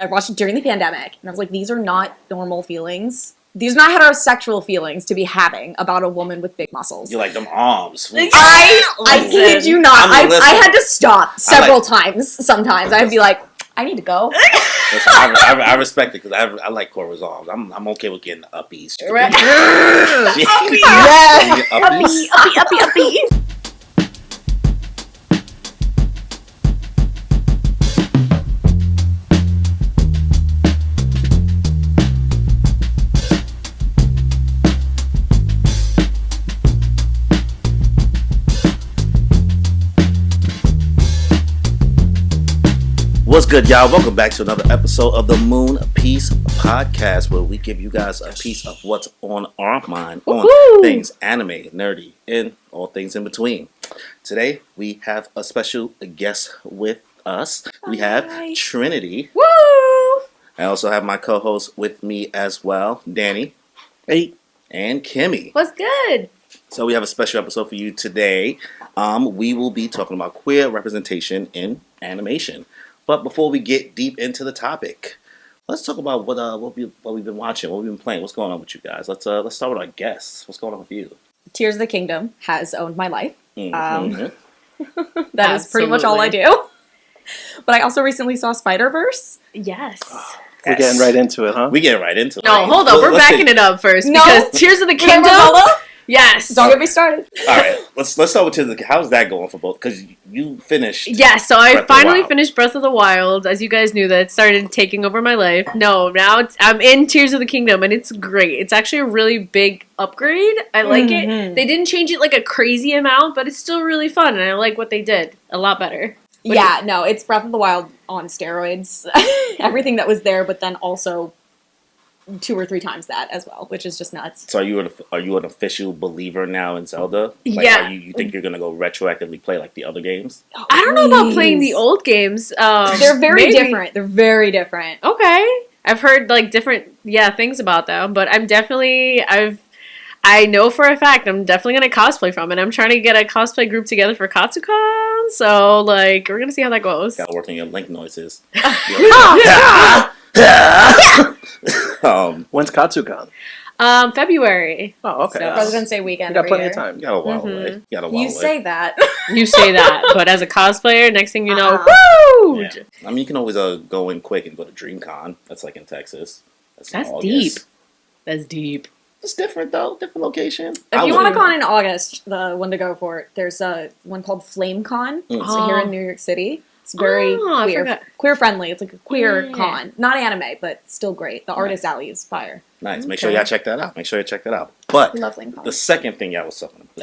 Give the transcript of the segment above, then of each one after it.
I watched it during the pandemic, and I was like, these are not normal feelings. These are not heterosexual feelings to be having about a woman with big muscles. You like them arms. I kid you not. I had to stop several times. Sometimes I'd be like, I need to go. Listen, I respect it because I like Korra's arms. I'm okay with getting the uppies. Right. Uppy. What's good, y'all? Welcome back to another episode of the Moon Piece Podcast, where we give you guys a piece of what's on our mind on things anime, nerdy, and all things in between. Today, we have a special guest with us. We have Trinity. Woo! I also have my co-host with me as well, Danny. Hey. And Kimmy. What's good? So we have a special episode for you today. We will be talking about queer representation in animation. But before we get deep into the topic, let's talk about what we've been watching, what we've been playing. What's going on with you guys? Let's start with our guests. What's going on with you? Tears of the Kingdom has owned my life. Mm-hmm. That is pretty much all I do. But I also recently saw Spider-Verse. Yes. We're getting right into it, huh? We getting right into it. No, hold on. We're backing it up first. No. Because Tears of the Kingdom. Yes. Don't get me started. All right. Let's start with Tears of the Kingdom. How's that going for both? Because you finished. Yes. So I finally finished Breath of the Wild. As you guys knew, that started taking over my life. No, now I'm in Tears of the Kingdom, and it's great. It's actually a really big upgrade. I like it. They didn't change it like a crazy amount, but it's still really fun, and I like what they did a lot better. No, it's Breath of the Wild on steroids. Everything that was there, but then also 2 or 3 times that as well, which is just nuts. So are you an official believer now in Zelda? Like, yeah. You think you're gonna go retroactively play like the other games? Oh, I don't know about playing the old games. They're very different. They're very different. Okay. I've heard like different things about them, but I know for a fact I'm definitely gonna cosplay from it. I'm trying to get a cosplay group together for Katsucon, so like we're gonna see how that goes. Gotta work on your link noises. When's Katsucon? February. Oh, okay. So, President's Day weekend. You got plenty year. of time. You got a while away. You say that. You say that, but as a cosplayer, next thing you know, woo! Yeah. I mean, you can always go in quick and go to DreamCon. That's like in Texas. That's deep. That's deep. It's different though. Different location. If you want to con in August, the one to go for, there's one called FlameCon. It's here in New York City. It's very queer friendly. It's like a queer con. Not anime, but still great. The Artist Alley is fire. Nice. Make sure y'all check that out. But I love FlameCon. the second thing y'all was talking about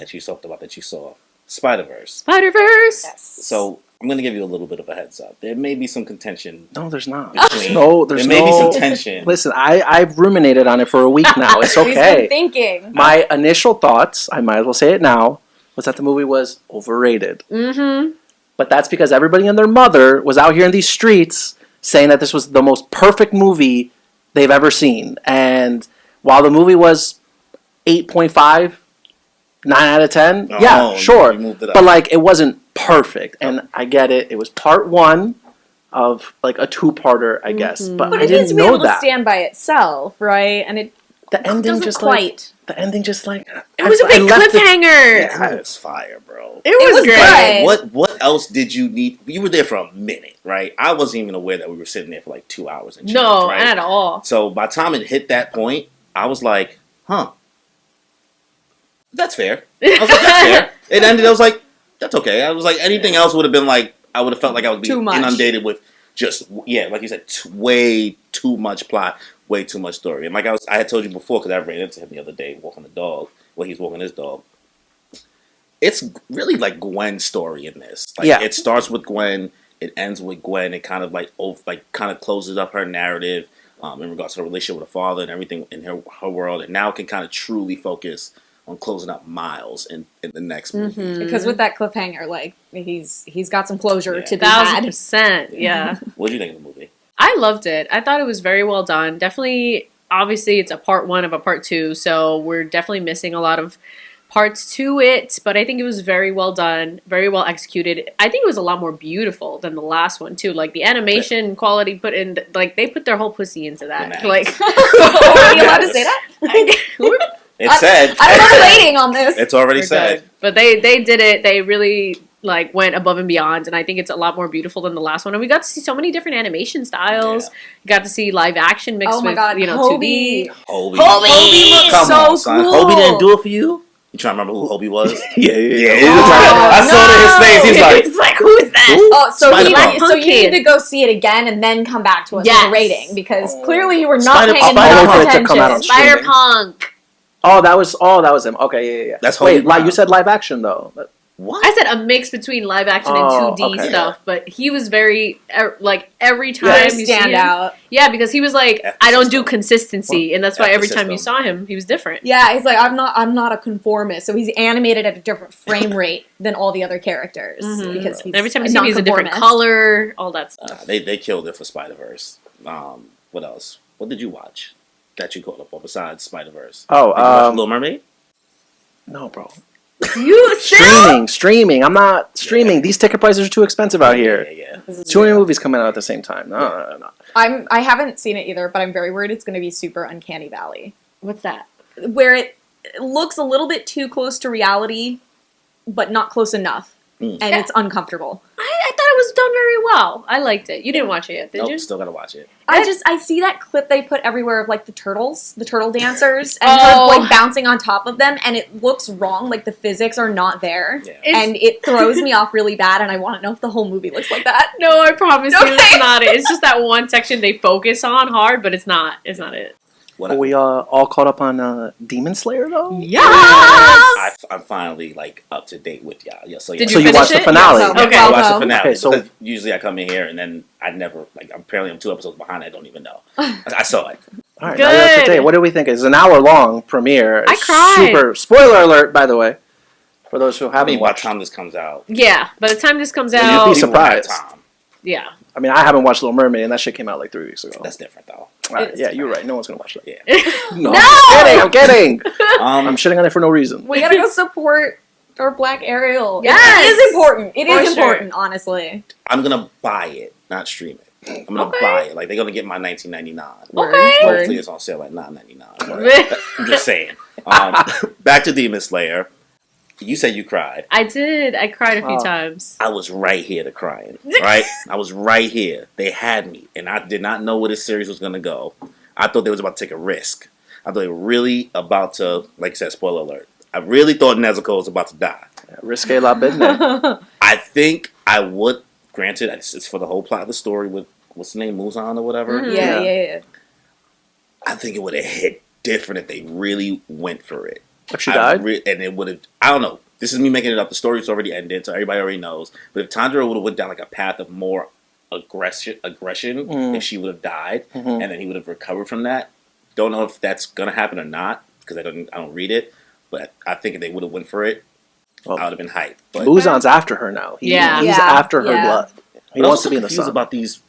that you saw, Spider-Verse. Yes. So I'm going to give you a little bit of a heads up. There may be some contention. No, there's not. There may be some tension. Listen, I've ruminated on it for a week now. It's okay. He's been thinking. My initial thoughts, I might as well say it now, was that the movie was overrated. Mm-hmm. But that's because everybody and their mother was out here in these streets saying that this was the most perfect movie they've ever seen. And while the movie was 8.5, 9 out of 10, sure. But like it wasn't perfect. And I get it. It was part 1 of like a 2-parter, I guess. But I it didn't needs to be know able to stand by itself, right? And the ending just quite. The ending just like it was a big cliffhanger. Yeah, it was fire, bro. It was great. What else did you need? You were there for a minute, right? I wasn't even aware that we were sitting there for like 2 hours and change, no, right? at all. So by the time it hit that point, I was like, huh. That's fair. I was like, that's fair. It ended, I was like, that's okay. I was like, anything else would have been like, I would have felt like I would be inundated with just, like you said, way too much plot, way too much story. And like I had told you before, because I ran into him the other day walking the dog, he was walking his dog. It's really like Gwen's story in this. Like, it starts with Gwen, it ends with Gwen, it kind of kind of closes up her narrative in regards to her relationship with her father and everything in her world, and now can kind of truly focus on closing up Miles in the next movie. Because with that cliffhanger, like he's got some closure to be had. 1000%, yeah. What did you think of the movie? I loved it. I thought it was very well done. Definitely, obviously, it's a part 1 of a part 2, so we're definitely missing a lot of parts to it, but I think it was very well done, very well executed. I think it was a lot more beautiful than the last one too. Like the animation quality put in, like they put their whole pussy into that. Nice. Like, Are you allowed to say that? It's said. I'm relating on this. It's already said. But they did it. They really like went above and beyond, and I think it's a lot more beautiful than the last one. And we got to see so many different animation styles. Yeah. You got to see live action mixed with God, 2D. Hobie. Hobie looks Come so on, son. cool. Hobie didn't do it for you? You trying to remember who Hobie was? Yeah. I saw it in his face. He's like, He's like, who's that? Who? Oh, so Spider-Punk. you need to go see it again and then come back to us with a rating because clearly you were not Spider- paying I'll enough wait for it to come out on attention. streaming. Spider-Punk. Oh, that was him. Okay, yeah. That's Wait, Hobie you said live action though. what? I said a mix between live action and 2D okay. stuff, but he was very, like, every time Very you see stand him. out. Yeah, because he was like, F the I don't do system. consistency, and that's why F the every time you system. saw him, he was different. Yeah, he's like, I'm not a conformist, so he's animated at a different frame rate than all the other characters because he's Every time you a see him, he's a different nonconformist. color, all that stuff. They killed it for Spider-Verse. What else? What did you watch that you caught up on besides Spider-Verse? Oh, Did you watch Little Mermaid? no, bro. You still? Streaming. I'm not streaming. These ticket prices are too expensive out here. Yeah. This is Too many real. movies coming out at the same time. No. I haven't seen it either, but I'm very worried it's going to be super Uncanny Valley, What's that? where it looks a little bit too close to reality, but not close enough, and it's uncomfortable. I thought it was done very well. I liked it. You didn't watch it yet, did Nope, you? still gotta watch it. I see that clip they put everywhere of like the turtle dancers, and Oh. her like bouncing on top of them, and it looks wrong. Like the physics are not there, Yeah. and it throws me off really bad. And I want to know if the whole movie looks like that. No, I promise you, Okay. it's not it. It's just that one section they focus on hard, but it's not. It's not it. What Are we all caught up on Demon Slayer though? Yes! I'm finally like up to date with y'all. Yeah, so Did So you you finish watched the it? finale? Yeah, so- Okay. I watched the Welcome. finale. Okay, so- Because usually I come in here and then I never apparently I'm 2 episodes behind. I don't even know. I saw it. All right, now you're up to Good. date. What do we think? It's an hour-long premiere. I cried. Super spoiler alert, by the way, for those who I haven't mean, by the watched. time this comes out, Yeah, by the time this comes You'd out, be people will have surprised. time. yeah. I mean, I haven't watched Little Mermaid, and that shit came out like 3 weeks ago. That's different though. All right, It is yeah, you're right. No one's gonna watch that. Yeah. No, No! I'm kidding. I'm Um, shitting on it for no reason. We gotta go support our Black Ariel. Yes! It is important. It For is sure. important, honestly. I'm gonna buy it, not stream it. I'm gonna Okay. buy it. Like they're gonna get my $19.99. Okay. Hopefully it's on sale at $9.99. I'm just saying. Back to Demon Slayer. You said you cried. I did. I cried a few Oh. times. I was right here to crying. Right? I was right here. They had me, and I did not know where this series was gonna go. I thought they was about to take a risk. I thought they were really about to, like I said, spoiler alert. I really thought Nezuko was about to die. Risque la business. I think I would. Granted, it's for the whole plot of the story with what's the name, Muzan or whatever. Mhm. Yeah. I think it would have hit different if they really went for it. If she died? And it would have. I don't know. This is me making it up. The story's already ended, so everybody already knows. But if Tanjiro would have went down like a path of more aggression, if she would have died, and then he would have recovered from that. Don't know if that's gonna happen or not because I don't read it. But I think if they would have went for it, Well, I would have been hyped. But Muzan's after her now. Yeah. He's Yeah. after her Yeah. blood. He I'm wants also to be in the confused sun. about these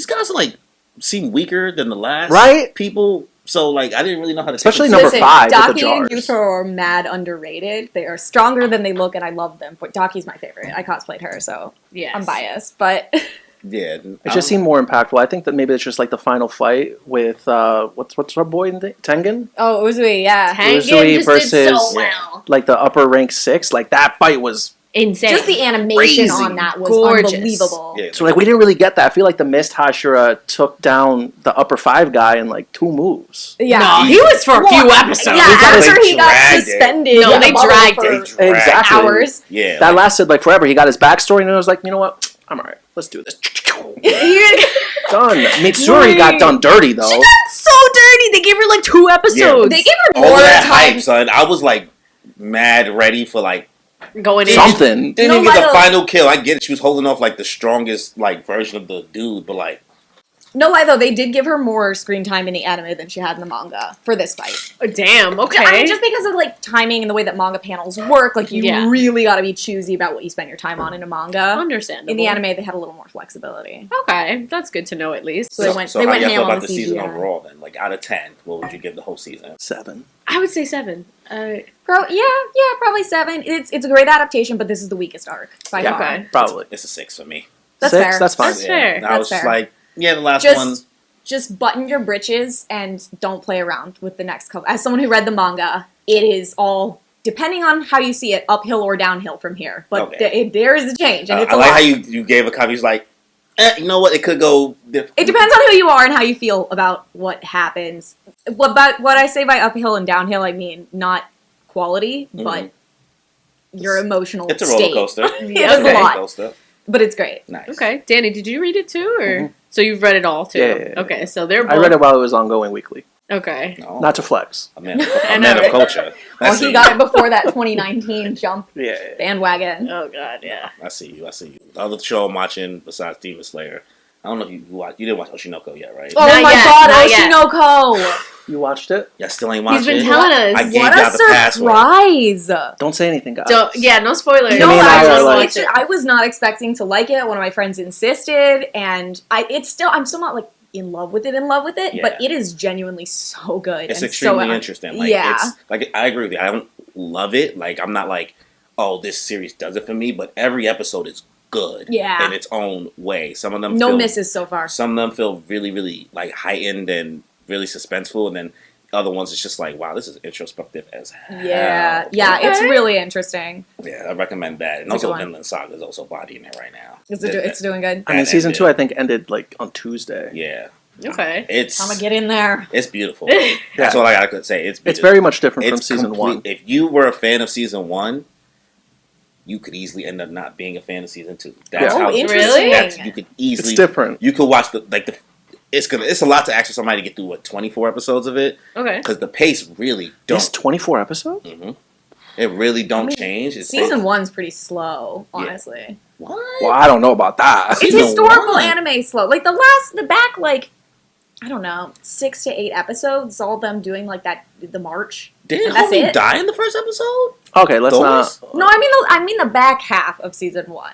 guys are like seem weaker than the last Right? people. So like I didn't really know how to Especially take number Listen, 5 with the Daki and jars. Yuto are mad underrated. They are stronger than they look, and I love them. But Daki's my favorite. I cosplayed her, so Yes. I'm biased. But Yeah, It just seemed more impactful. I think that maybe it's just like the final fight with what's her boy Tengen? oh, Uzui, yeah. Tengen Uzui just did so versus- well. Like the upper rank 6. Like that fight was Insane. Just the animation Crazy. on that was Gorgeous. unbelievable. Yeah, so like we didn't really get that. I feel like the Mist Hashira took down the upper 5 guy in like 2 moves. Yeah. No, he was for a few Well, episodes. Yeah, after he got dragged it. suspended. No, in they a bubble dragged for They dragged Exactly. hours. Yeah, That lasted like forever. He got his backstory and I was like, you know what? I'm alright. Let's do this. Done. Mitsuri got done dirty though. so dirty. They gave her like 2 episodes. They gave her all more of that time. hype, son. I was like mad ready for like going in. Something. didn't No even get the matter- final kill. I get it. She was holding off like the strongest like version of the dude, but like No lie though, they did give her more screen time in the anime than she had in the manga for this fight. Oh, damn, okay. I mean, just because of like timing and the way that manga panels work, like you really got to be choosy about what you spend your time on in a manga. Understandable. In the anime, they had a little more flexibility. Okay, that's good to know at least. So they went ham on the CGI. about the season overall then? Like out of 10, what would you give the whole season? 7. I would say 7. Probably 7. It's a great adaptation, but this is the weakest arc by far. Okay. Probably. It's a 6 for me. That's 6? fair. That's fine. That's fair. I was just like, the last one. Just button your britches and don't play around with the next couple. As someone who read the manga, it is all, depending on how you see it, uphill or downhill from here. But there is a change, and it's I like how you gave a copy. He's like, you know what? It could go. It depends on who you are and how you feel about what happens. What I say by uphill and downhill, I mean not quality, but your emotional state. It's a roller coaster. It is a lot. But it's great. Nice. Okay. Danny, did you read it too? Or so you've read it all too? Yeah. Okay, so they're both... I read it while it was ongoing weekly. Okay. No. Not to flex. A man of culture. Well, he got it before that 2019 jump bandwagon. Oh, God, yeah. I see you. The other show I'm watching besides Demon Slayer, I don't know if you didn't watch Oshinoko yet, right? Oh Not my yet, god, not yet. Oshinoko! You watched it? Yeah, still ain't watching. He's been telling us. I gave What y'all a the password. surprise! Don't say anything, guys. No spoilers. Kimmy and I are like- I was not expecting to like it. One of my friends insisted, and I'm still not like in love with it, but it is genuinely so good. It's and extremely so, interesting. Like, it's like I agree with you. I don't love it. Like I'm not like, oh, this series does it for me, but every episode is good in its own way. Some of them misses so far. Some of them feel really, really like heightened and really suspenseful, and then other ones it's just like, wow, this is introspective as hell. Yeah, it's really interesting. Yeah, I recommend that. And also Vinland Saga is also bodying it right now. It's doing good. I mean, season 2 I think ended like on Tuesday. Yeah. Okay. I'm gonna get in there. It's beautiful. That's all I gotta say. It's very much different from season 1. If you were a fan of season 1, you could easily end up not being a fan of season 2. That's how interesting. You could easily. It's different. You could watch it's a lot to ask for somebody to get through 24 episodes of it. Okay. Because the pace really don't. It's 24 episodes? Mm-hmm. It really don't change. Season 1's pretty slow, honestly. Yeah. What? Well, I don't know about that. It's historical anime slow. Like the back I don't know, 6 to 8 episodes, all of them doing like the march. Didn't homie die in the first episode? Okay, let's not. No, I mean the back half of season 1.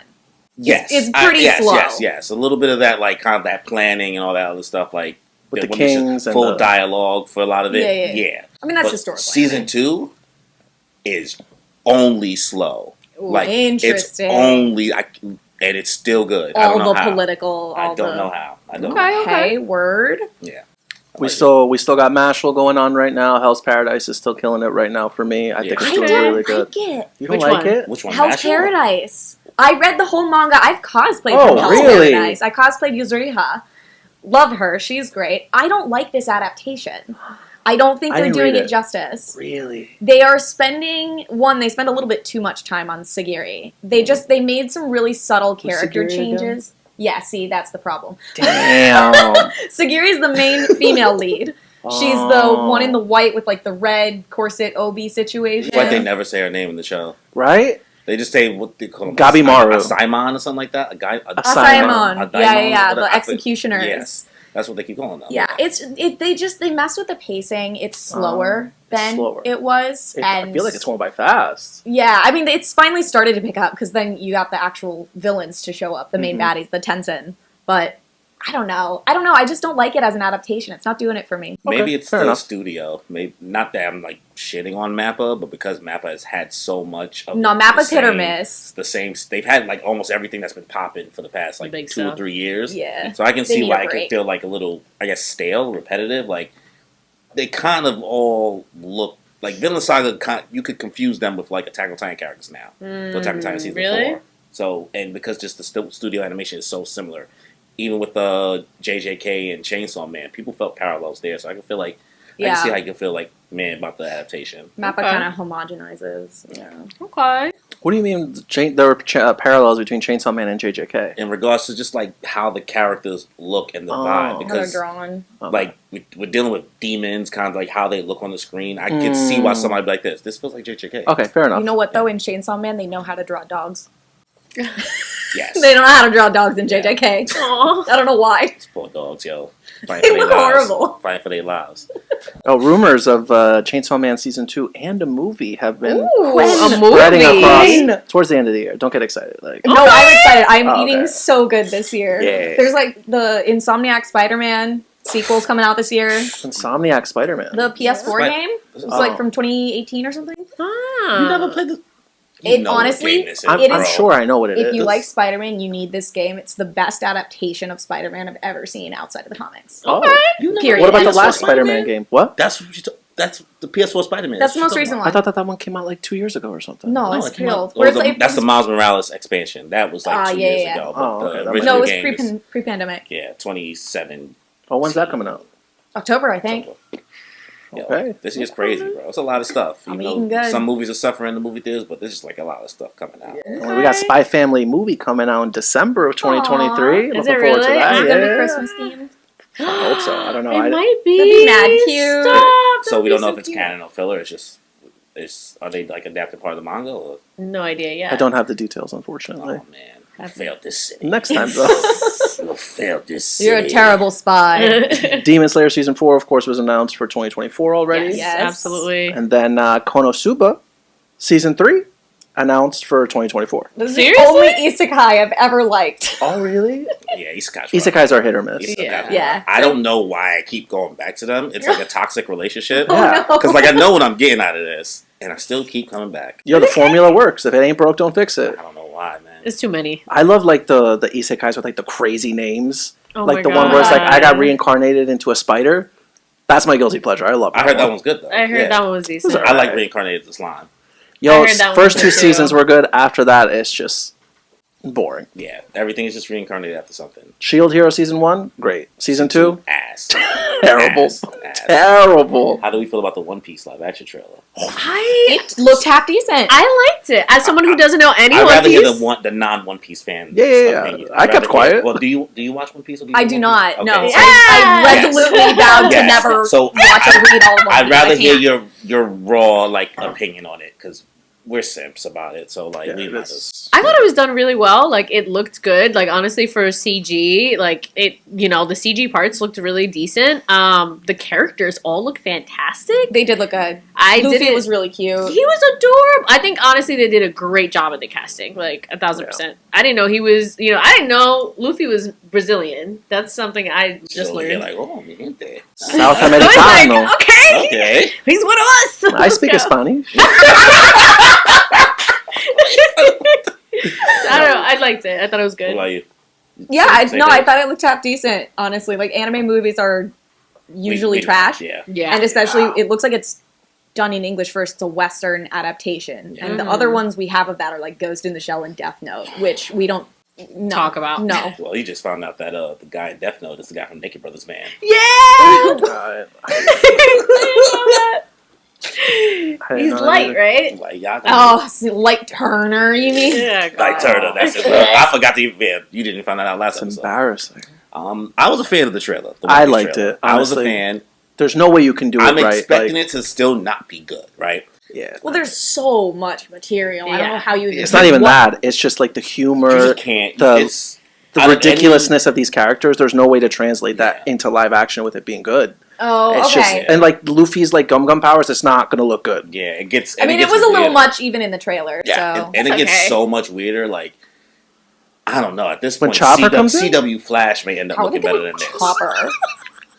Yes, it's pretty slow. Yes. A little bit of that, like kind of that planning and all that other stuff, like with the kings and full dialogue for a lot of it. Yeah. I mean that's historical. Season 2 is only slow. Ooh, like interesting. It's only and it's still good. I don't know how. Political. I don't know how. Okay, word. Yeah. We still got Mashal going on right now. Hell's Paradise is still killing it right now for me. I think it's doing really good. I don't like it. You don't like it? Which one? Hell's Paradise. I read the whole manga. I've cosplayed from Hell's Paradise. I cosplayed Yuzuriha. Love her. She's great. I don't like this adaptation. I don't think they're doing it justice. Really? They are spending they spend a little bit too much time on Sagiri. They made some really subtle character changes. Yeah, see, that's the problem. Damn. Sagiri's the main female lead. She's the one in the white with like the red corset obi situation. It's like they never say her name in the show. Right? They just say what they call him. Gabimaru. A Simon or something like that. Asaemon. Yeah. The executioners. Yes. That's what they keep calling them. Yeah, they mess with the pacing. It's slower than it was. And I feel like it's going by fast. Yeah, I mean, it's finally started to pick up because then you got the actual villains to show up, the main baddies, the Tensen. But I don't know. I just don't like it as an adaptation. It's not doing it for me. Maybe it's the studio. Maybe not that I'm like shitting on Mappa, but because Mappa has had so much of Mappa's hit or miss. The same. They've had like almost everything that's been popping for the past like 2 or 3 years. Yeah. So I can see why it could feel like a little, I guess, stale, repetitive. Like they kind of all look like Vinland Saga. You could confuse them with like Attack on Titan characters now. So Attack on Titan season 4. So and because just the studio animation is so similar. Even with the JJK and Chainsaw Man, people felt parallels there. So I can feel like, I can see how you can feel like, man, about the adaptation. Mappa kind of homogenizes. Yeah. Okay. What do you mean there are parallels between Chainsaw Man and JJK? In regards to just like how the characters look and the vibe. Because how they're drawn. Like we're dealing with demons, kind of like how they look on the screen. I can see why somebody would be like this. This feels like JJK. Okay, fair enough. You know what though? In Chainsaw Man, they know how to draw dogs. Yes. They don't know how to draw dogs in JJK. Aw. I don't know why. These poor dogs, yo. They look horrible. Fighting for their lives. Oh, rumors of Chainsaw Man season 2 and a movie have been a spreading movie? across towards the end of the year. Don't get excited. Like, No, I'm excited. I'm Oh, eating okay. so good this year. Yeah. There's like the Insomniac Spider-Man sequels coming out this year. Insomniac Spider-Man. The PS4 Right. game. It's Oh. like from 2018 or something. Ah. You never played the... It know what honestly, game this is, I'm, it I'm is- sure I know what it is. If you like Spider-Man, you need this game. It's the best adaptation of Spider-Man I've ever seen outside of the comics. Oh. You never Period. What about And the it's last for Spider-Man game? What? That's what that's the PS4 Spider-Man. That's the what most you're recent talking I one. thought that one came out like 2 years ago or something. No, about. it's it came out- killed. Whereas that's the Miles Morales expansion. That was like 2 yeah, years yeah. ago. But Oh, the okay. original No, it was game is, pre-pandemic. yeah, 27. Oh, when's that coming out? October, I think. Yo, Okay. this year's crazy, bro. It's a lot of stuff. You I'm know, eating good. some movies are suffering in the movie theaters, but there's just like a lot of stuff coming out. Well, we got Spy Family movie coming out in December of 2023. Aw. Is Looking it forward to really? that. Is it Yeah. gonna be Christmas themed? I hope so. I don't know. It might be. That'd be mad cute. Stop. So That'd we be don't know if it's cute. canon or filler. It's just, are they like adapted part of the manga? Or, No idea yet. I don't have the details, oh unfortunately. man, I failed this city. Next time, though. You failed this city. You're a terrible spy. Demon Slayer Season 4, of course, was announced for 2024 already. Yes, Yes. absolutely. And then Konosuba Season 3 announced for 2024. This is Seriously? the only isekai I've ever liked. Oh, really? Yeah, isekai's rough. Isekais are hit or miss. Isekai. Yeah. I don't know why I keep going back to them. It's like a toxic relationship. Yeah. Because like I know what I'm getting out of this, and I still keep coming back. Yo, the formula works. If it ain't broke, don't fix it. I don't know why, man. It's too many. I love like the isekais with like the crazy names. Oh Like my the one where it's like I got God. reincarnated into a spider. That's my guilty pleasure. I love I heard that one's good though. I heard Yeah. that one was decent. Those are- I like reincarnated the slime. Yo, I heard that one first was two good, too. seasons were good. After that, it's just boring. Yeah, everything is just reincarnated after something. Shield Hero Season 1, great. Season 2, Ass. terrible. Ass. Terrible. How do we feel about the One Piece live action trailer? It looked half decent. I liked it. As someone who doesn't know any I'd One rather Piece, hear the non One Piece fan. Yeah. opinion. I I'd kept rather quiet. hear- Well, do you watch One Piece? Or do you I read do One not. Piece? No, Okay, so- I Yes. resolutely vowed to Yes. never So watch or read all of One I'd Piece. rather I hear can't. your raw like opinion on it because we're simps about it. So like Yeah, we it might is. as- I thought it was done really well. Like it looked good. Like honestly, for CG, like it, the CG parts looked really decent. The characters all look fantastic. They did look good. I Luffy didn't. was really cute. He was adorable. I think honestly they did a great job at the casting, like 1,000%. I didn't know he was. I didn't know Luffy was Brazilian. That's something I just so you're learned. like, oh, mi gente. South I was like, Americano. okay, Okay. he's one of us. I Let's speak go. Spanish. I don't know. I liked it. I thought it was What good. about you? Yeah, Say I that. thought it looked half decent. Honestly, like anime movies are usually We- trash, Yeah. Yeah. and especially Wow. it looks like it's done in English first. It's a Western adaptation, Yeah. and the Mhm. other ones we have of that are like Ghost in the Shell and Death Note, which we don't Talk about. No, Well, you just found out that the guy in Death Note is the guy from Naked Brothers Band. Yeah. I didn't He's know that light, either. right? Like y'all. oh, Light Turner, you mean? Yeah. Like God. Turner. That's it. I forgot to even. You didn't find that out last It's episode. embarrassing. I was a fan of the trailer. the I One Piece liked trailer. it, I was a honestly. fan. There's no way you can do it I'm right. expecting like, it to still not be good, right? Yeah. Well, there's so much material. I don't Yeah. know how you. It's not even that. It's just like the humor, You just can't. the- It's the out of ridiculousness of these characters. There's no way to translate that into live action with it being good. Oh, It's okay. just and like Luffy's like gum powers. It's not gonna look good. yeah. It gets. I and mean, it it gets was a little weirder. much even in the trailer. Yeah, So and it That's gets okay. so much weirder. Like I don't know. At this When point, Chopper comes in? CW Flash may end up how are they looking better gonna than this. Chopper?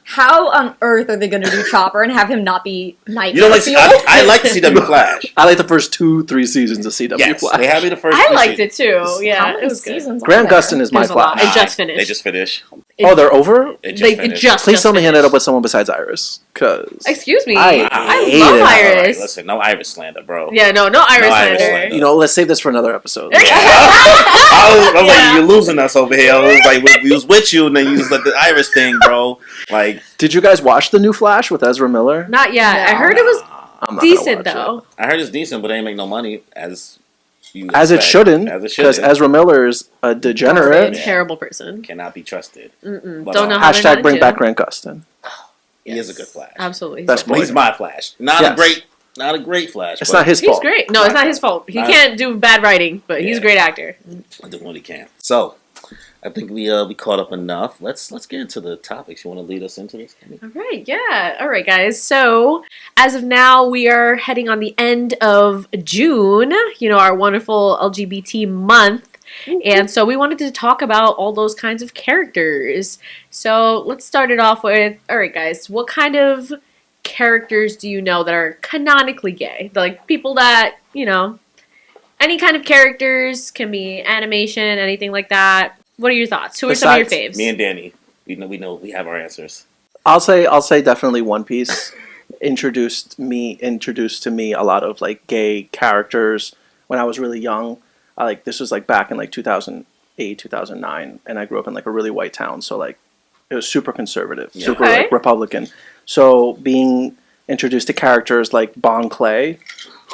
How on earth are they going to do Chopper and have him not be Night? You don't like? Fuel? I like the CW Flash. I like the first 2-3 seasons of CW Yes, Flash. they had me the first. I three liked seasons. it too. How Yeah, many it was good. seasons? Grant are there? Gustin is my There's a lot. Flash. It just finished. They just finished. Oh, they're over? It just It finished. just. Please tell me he ended up finished. with someone besides Iris. Cause Excuse me. I I hated love it. All right, Iris. listen, no Iris slander, bro. Yeah, no Iris Iris Lander. Lander. you know, let's save this for another episode. I was Yeah. like, you're losing us over here. I was like, we was with you, and then you was like the Iris thing, bro. Like, Did you guys watch the new Flash with Ezra Miller? Not yet. I No. heard it was I'm not gonna decent watch it. though. I heard it's decent, but it ain't make no money as you As it expect. shouldn't, As it because shouldn't. Ezra Miller's a degenerate. Yeah. Terrible person. Cannot be trusted. Mm-mm. But, Don't know how they're not Hashtag in bring jail. back Grant Gustin. He is a good Flash. Absolutely. Best But he's boy. my Flash. Not Yes. a great Flash. It's but not his He's fault. great. No, it's not his fault. He Not- can't do bad writing, but he's a Yeah. great actor. I do what he can. So, I think we caught up enough. Let's get into the topics. You want to lead us into this, Kimmy? All right, yeah. All right, guys. So, as of now, we are heading on the end of June, our wonderful LGBT month. And so we wanted to talk about all those kinds of characters. So, let's start it off with, all right, guys, what kind of characters do you know that are canonically gay? Like, people that, any kind of characters, can be animation, anything like that. What are your thoughts? Who are some of your faves? Me and Danny, we have our answers. I'll say definitely One Piece introduced to me a lot of like gay characters when I was really young. This was like back in like 2008, 2009, and I grew up in like a really white town, so like it was super conservative, super like Republican. So being introduced to characters like Bon Clay,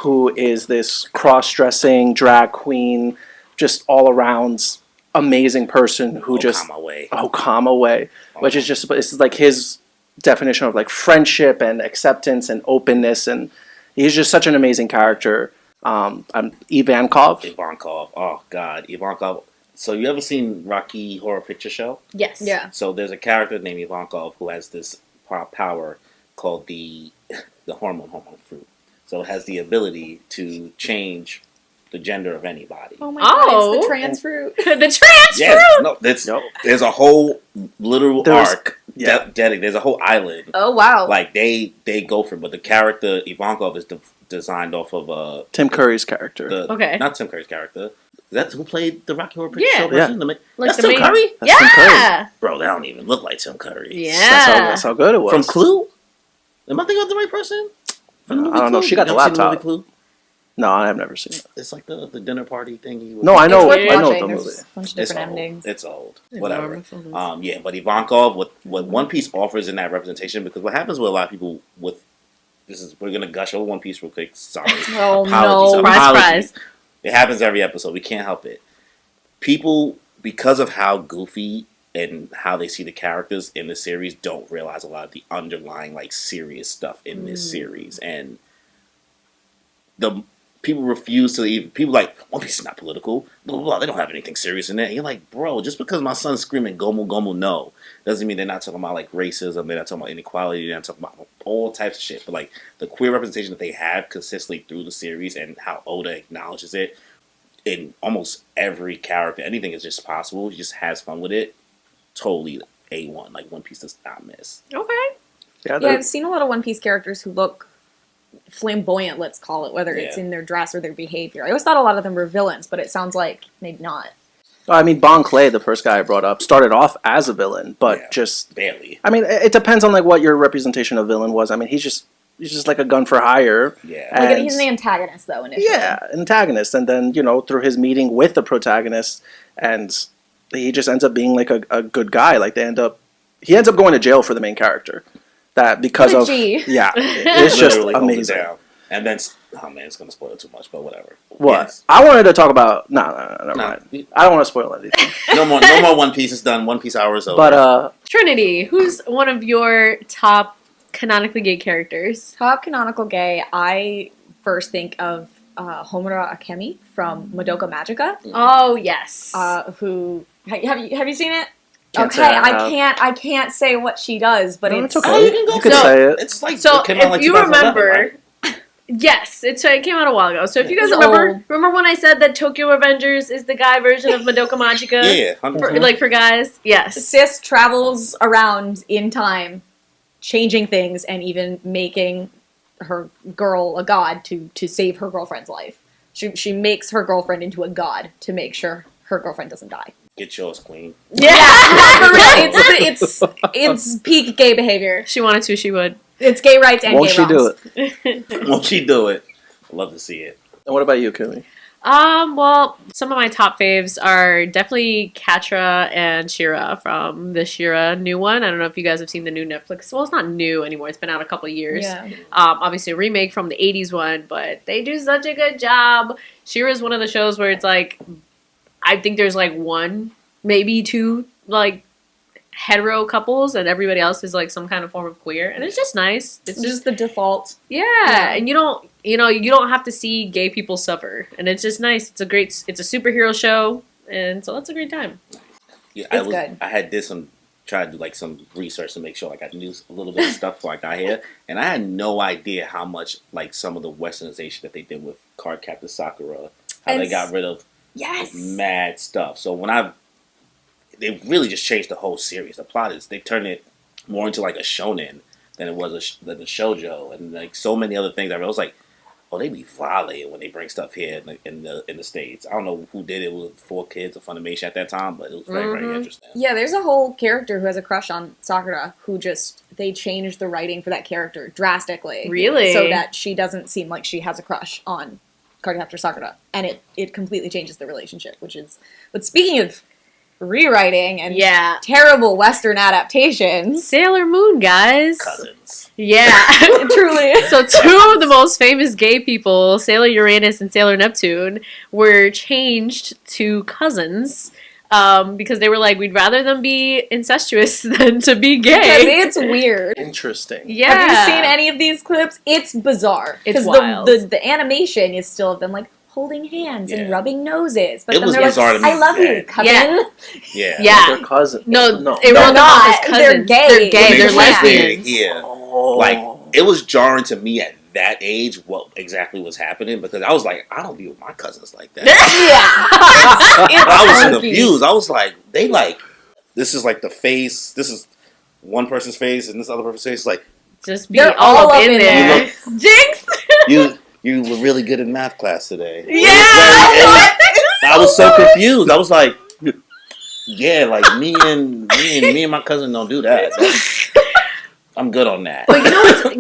who is this cross-dressing drag queen, just all around amazing person who Okama, which is just, it's like his definition of like friendship and acceptance and openness, and he's just such an amazing character. Ivankov. Oh God, Ivankov. So you ever seen Rocky Horror Picture Show? Yes. Yeah. So there's a character named Ivankov who has this power called the hormone fruit. So it has the ability to change the gender of anybody. Oh my God, it's the trans fruit. The trans fruit! Yeah, no, there's a whole literal arc. Yeah. There's a whole island. Oh, wow. Like, they go for it, but the character Ivankov is designed off of Tim Curry's character. Not Tim Curry's character. That's who played the Rocky Horror Picture Show version? That's Tim Curry? That's Tim Curry. Bro, they don't even look like Tim Curry. Yeah. That's how good it was. From Clue? Am I thinking of the right person? I don't know. She got the laptop. Clue? No, I've never seen it. It's like the dinner party thing. No, I know. I know the movie. There's a bunch of different endings. It's old. Whatever. Yeah, but Ivankov, what One Piece offers in that representation, because what happens with a lot of people with we're gonna gush over One Piece real quick. Sorry. Oh Apologies. no! Surprise. It happens every episode. We can't help it. People, because of how goofy and how they see the characters in the series, don't realize a lot of the underlying like serious stuff in this series, and the people refuse to even. People like, One Piece is not political. Blah, blah, blah. They don't have anything serious in there. And you're like, bro, just because my son's screaming "Gomu Gomu no" doesn't mean they're not talking about like racism. They're not talking about inequality. They're not talking about all types of shit. But like the queer representation that they have consistently through the series and how Oda acknowledges it in almost every character, anything is just possible. He just has fun with it. Totally A1. Like One Piece does not miss. Okay. Yeah, I've seen a lot of One Piece characters who look flamboyant, let's call it, whether it's in their dress or their behavior. I always thought a lot of them were villains, but it sounds like maybe not. I mean, Bon Clay, the first guy I brought up, started off as a villain, but just barely. I mean, it depends on like what your representation of villain was. I mean, he's just like a gun for hire. Yeah, he's an antagonist though initially. Yeah, antagonist, and then through his meeting with the protagonist, and he just ends up being like a good guy. Like he ends up going to jail for the main character. That because of it's just amazing. And then, oh man, it's gonna spoil it too much, but whatever. What? Yes. I wanted to talk about never mind. I don't want to spoil anything. No more One Piece is done. One Piece hour is over. But Trinity, who's one of your top canonically gay characters? Top canonical gay, I first think of Homura Akemi from Madoka Magica. Oh yes. Who have you seen it? Can't I can't say what she does, but it's okay. Oh, you can say it. It's like so. It came out If like you 2011, remember, right? yes, it came out a while ago. So if you guys remember when I said that Tokyo Revengers is the guy version of Madoka Magica? Yeah, 100%. for guys, yes. Sis travels around in time, changing things and even making her girl a god to save her girlfriend's life. She makes her girlfriend into a god to make sure her girlfriend doesn't die. Get yours, queen. Yeah, for real. It's peak gay behavior. She wanted to, she would. It's gay rights and Won't gay she wrongs. do it? Won't she do it? I'd love to see it. And what about you, Kimmy? Well, some of my top faves are definitely Katra and Shira from the Shira new one. I don't know if you guys have seen the new Netflix. Well, it's not new anymore. It's been out a couple of years. Yeah. Obviously a remake from the 80s one, but they do such a good job. Shira is one of the shows where it's like, I think there's like one, maybe two, like hetero couples, and everybody else is like some kind of form of queer, and it's just nice. It's just the default. Yeah, and you don't have to see gay people suffer, and it's just nice. It's a superhero show. And so that's a great time. Yeah, It's good. I had tried to do like some research to make sure like I knew a little bit of stuff before I got here, and I had no idea how much like some of the westernization that they did with Cardcaptor Sakura, how they got rid of mad stuff. So they really just changed the whole series. The plot is they turned it more into like a shonen than it was than the shoujo, and like so many other things. I was like, oh, they be violating when they bring stuff here in the States. I don't know who did it. It was 4Kids of Funimation at that time, but it was very, very interesting. Yeah, there's a whole character who has a crush on Sakura who they changed the writing for that character drastically. Really? So that she doesn't seem like she has a crush on Cardcaptor Sakura. And it completely changes the relationship, but speaking of rewriting and terrible Western adaptations. Sailor Moon, guys. Cousins. Yeah. Truly. So two of the most famous gay people, Sailor Uranus and Sailor Neptune, were changed to cousins because they were like, we'd rather them be incestuous than to be gay. Because it's weird. Interesting. Yeah. Have you seen any of these clips? It's bizarre. It's wild. The animation is still of them like holding hands and rubbing noses. But it then was they're bizarre like, to me. I love you, cousin. Yeah. They're cousins. No, no. they were not as cousins. They're gay. They're gay. They're lesbians. Yeah. Oh. Like, it was jarring to me at that age what exactly was happening because I was like, I don't be with my cousins like that. I was confused. I was like, this is like the face, this is one person's face and this other person's face. Like, just be all up in there. Jinx! You were really good in math class today. Yeah! I was so confused. I was like, yeah, like me and my cousin don't do that. I'm good on that. But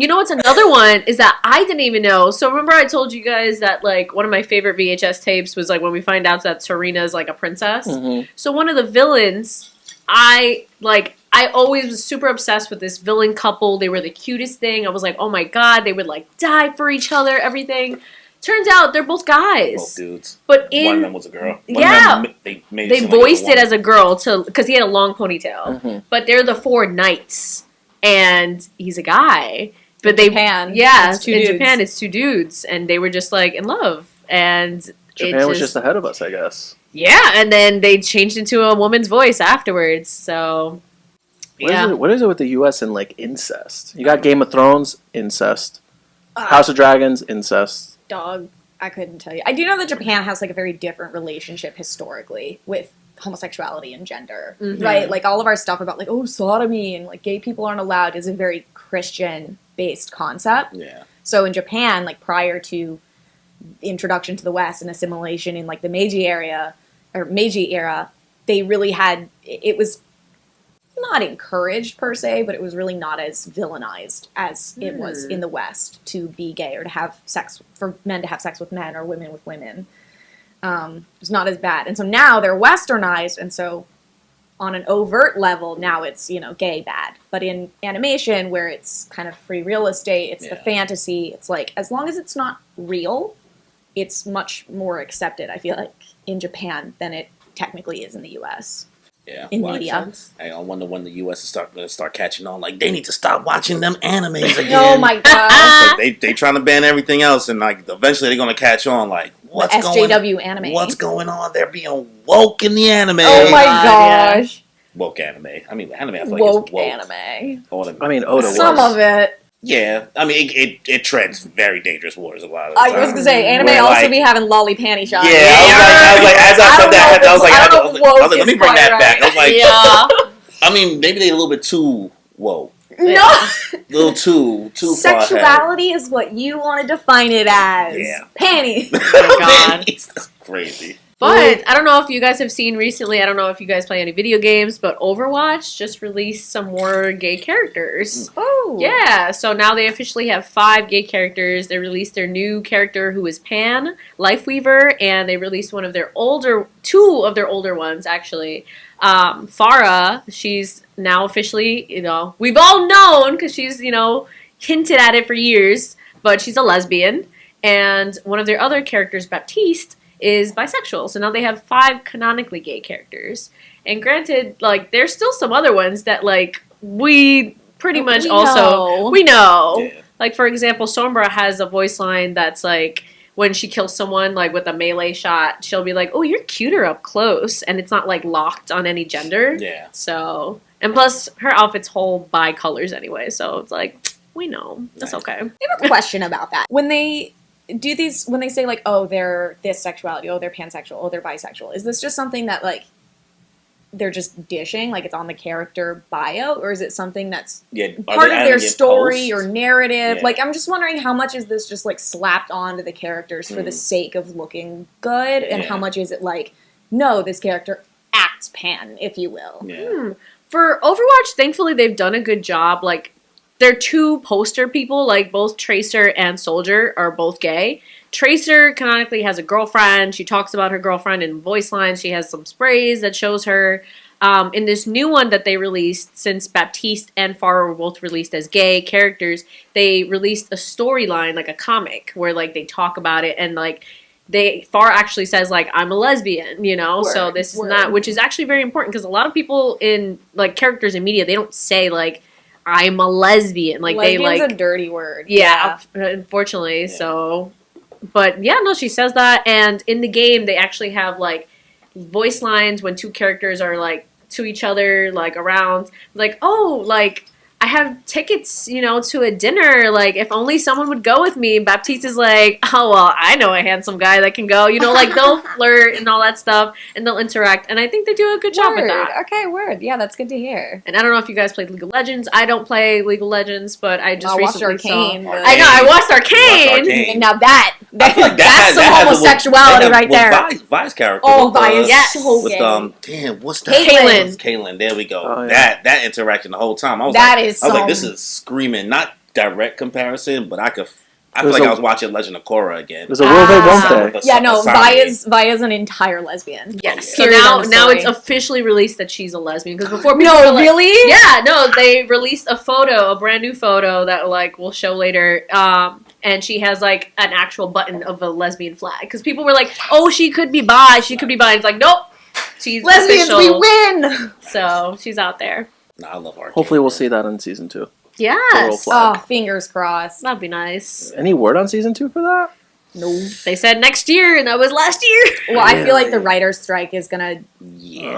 you know what's another one is that I didn't even know. So remember I told you guys that like one of my favorite VHS tapes was like when we find out that Serena's like a princess. Mm-hmm. So one of the villains, I always was super obsessed with this villain couple. They were the cutest thing. I was like, oh my god, they would like die for each other, everything. Turns out they're both guys. Both dudes. But one of them was a girl. They voiced it as a girl because he had a long ponytail. Mm-hmm. But they're the four knights. And he's a guy. But Japan, Japan it's two dudes. And they were just like in love. And Japan was just ahead of us, I guess. Yeah, and then they changed into a woman's voice afterwards. So what is it with the US and like incest? You got Game of Thrones, incest. House of Dragons, incest. Dog, I couldn't tell you. I do know that Japan has like a very different relationship historically with homosexuality and gender, right? Like all of our stuff about like, oh, sodomy and like gay people aren't allowed is a very Christian-based concept. Yeah. So in Japan, like prior to the introduction to the West and assimilation in like the Meiji era, they really had, it was not encouraged per se, but it was really not as villainized as it was in the West to be gay or to have sex, for men to have sex with men or women with women. It's not as bad. And so now they're westernized, and so on an overt level, now it's, gay bad. But in animation, where it's kind of free real estate, it's the fantasy, it's like, as long as it's not real, it's much more accepted, I feel like, in Japan than it technically is in the US. Yeah, in media. I wonder when the U.S. is going to start catching on. Like, they need to stop watching them animes again. Oh my god! They trying to ban everything else, and like eventually they're going to catch on. Like, what's SJW anime? What's going on? They're being woke in the anime. Oh my gosh! Woke anime. I mean, anime. I feel like woke it's woke anime. I mean, Oda was. Some of it. Yeah, I mean, it treads very dangerous waters a lot of the time. I was gonna say, anime also be having lolly panty shots. Yeah, I was like, as I said that, I was like, let me bring that back. I was like, I mean, maybe they're a little bit too woke. No, a little too sexuality is what you want to define it as. Yeah, panties. Oh my god, that's crazy. But I don't know if you guys have seen recently, I don't know if you guys play any video games, but Overwatch just released some more gay characters. Oh. Yeah, so now they officially have 5 gay characters. They released their new character who is Pan, Lifeweaver, and they released two of their older ones, actually. Farah, she's now officially, we've all known because she's, hinted at it for years, but she's a lesbian. And one of their other characters, Baptiste, is bisexual. So now they have 5 canonically gay characters. And granted, like, there's still some other ones that, like, we pretty much we know. Yeah. Like, for example, Sombra has a voice line that's, like, when she kills someone, like, with a melee shot, she'll be like, oh, you're cuter up close. And it's not, like, locked on any gender. Yeah. So, and plus, her outfit's whole by colors anyway. So it's like, we know. That's okay. I have a question about that. When they do these, when they say, like, oh, they're this sexuality, oh, they're pansexual, oh, they're bisexual, is this just something that, like, they're just dishing, like it's on the character bio, or is it something that's part of their story or narrative? Like, I'm just wondering how much is this just like slapped onto the characters for the sake of looking good, and how much is it like, no, this character acts pan, if you will. For Overwatch, thankfully they've done a good job. Like, their two poster people, like both Tracer and Soldier, are both gay. Tracer canonically has a girlfriend. She talks about her girlfriend in voice lines. She has some sprays that shows her. In this new one that they released, since Baptiste and Farah were both released as gay characters, they released a storyline, like a comic, where like they talk about it, and like Farah actually says like, I'm a lesbian, you know. So this is not, which is actually very important, because a lot of people in like characters in media, they don't say like, I'm a lesbian. Like lesbian's they like a dirty word. Yeah, unfortunately. So. But yeah, no, she says that, and in the game they actually have like voice lines when two characters are like to each other, like around, like, oh, like I have tickets, you know, to a dinner, like if only someone would go with me. Baptiste is like, oh well, I know a handsome guy that can go, you know, like they'll flirt and all that stuff, and they'll interact, and I think they do a good job with that. Okay, word. Yeah, that's good to hear. And I don't know if you guys played League of Legends. I don't play League of Legends, but I just recently watched Arcane. saw. I know, I watched Arcane. Now that's that some homosexuality right there. Vi's character. Oh, Vi is so with gay. damn, what's that? Caitlyn. There we go. Oh, yeah. That interaction the whole time. I was like, this is screaming, not direct comparison, but I feel like I was watching Legend of Korra again. There's a will they, won't they? Yeah, no, Vi is an entire lesbian. Yes. So now it's officially released that she's a lesbian, because before people no, were like, really? Yeah, no, they released a brand new photo that like we'll show later. And she has like an actual button of a lesbian flag, because people were like, oh, she could be bi. It's like, nope, she's lesbians. Official. We win. So she's out there. Nah, I love Arcane. Hopefully we'll see that in season 2. Yes. Oh, fingers crossed. That'd be nice. Any word on season 2 for that? No. They said next year, and that was last year. Well, I feel like the writer's strike is gonna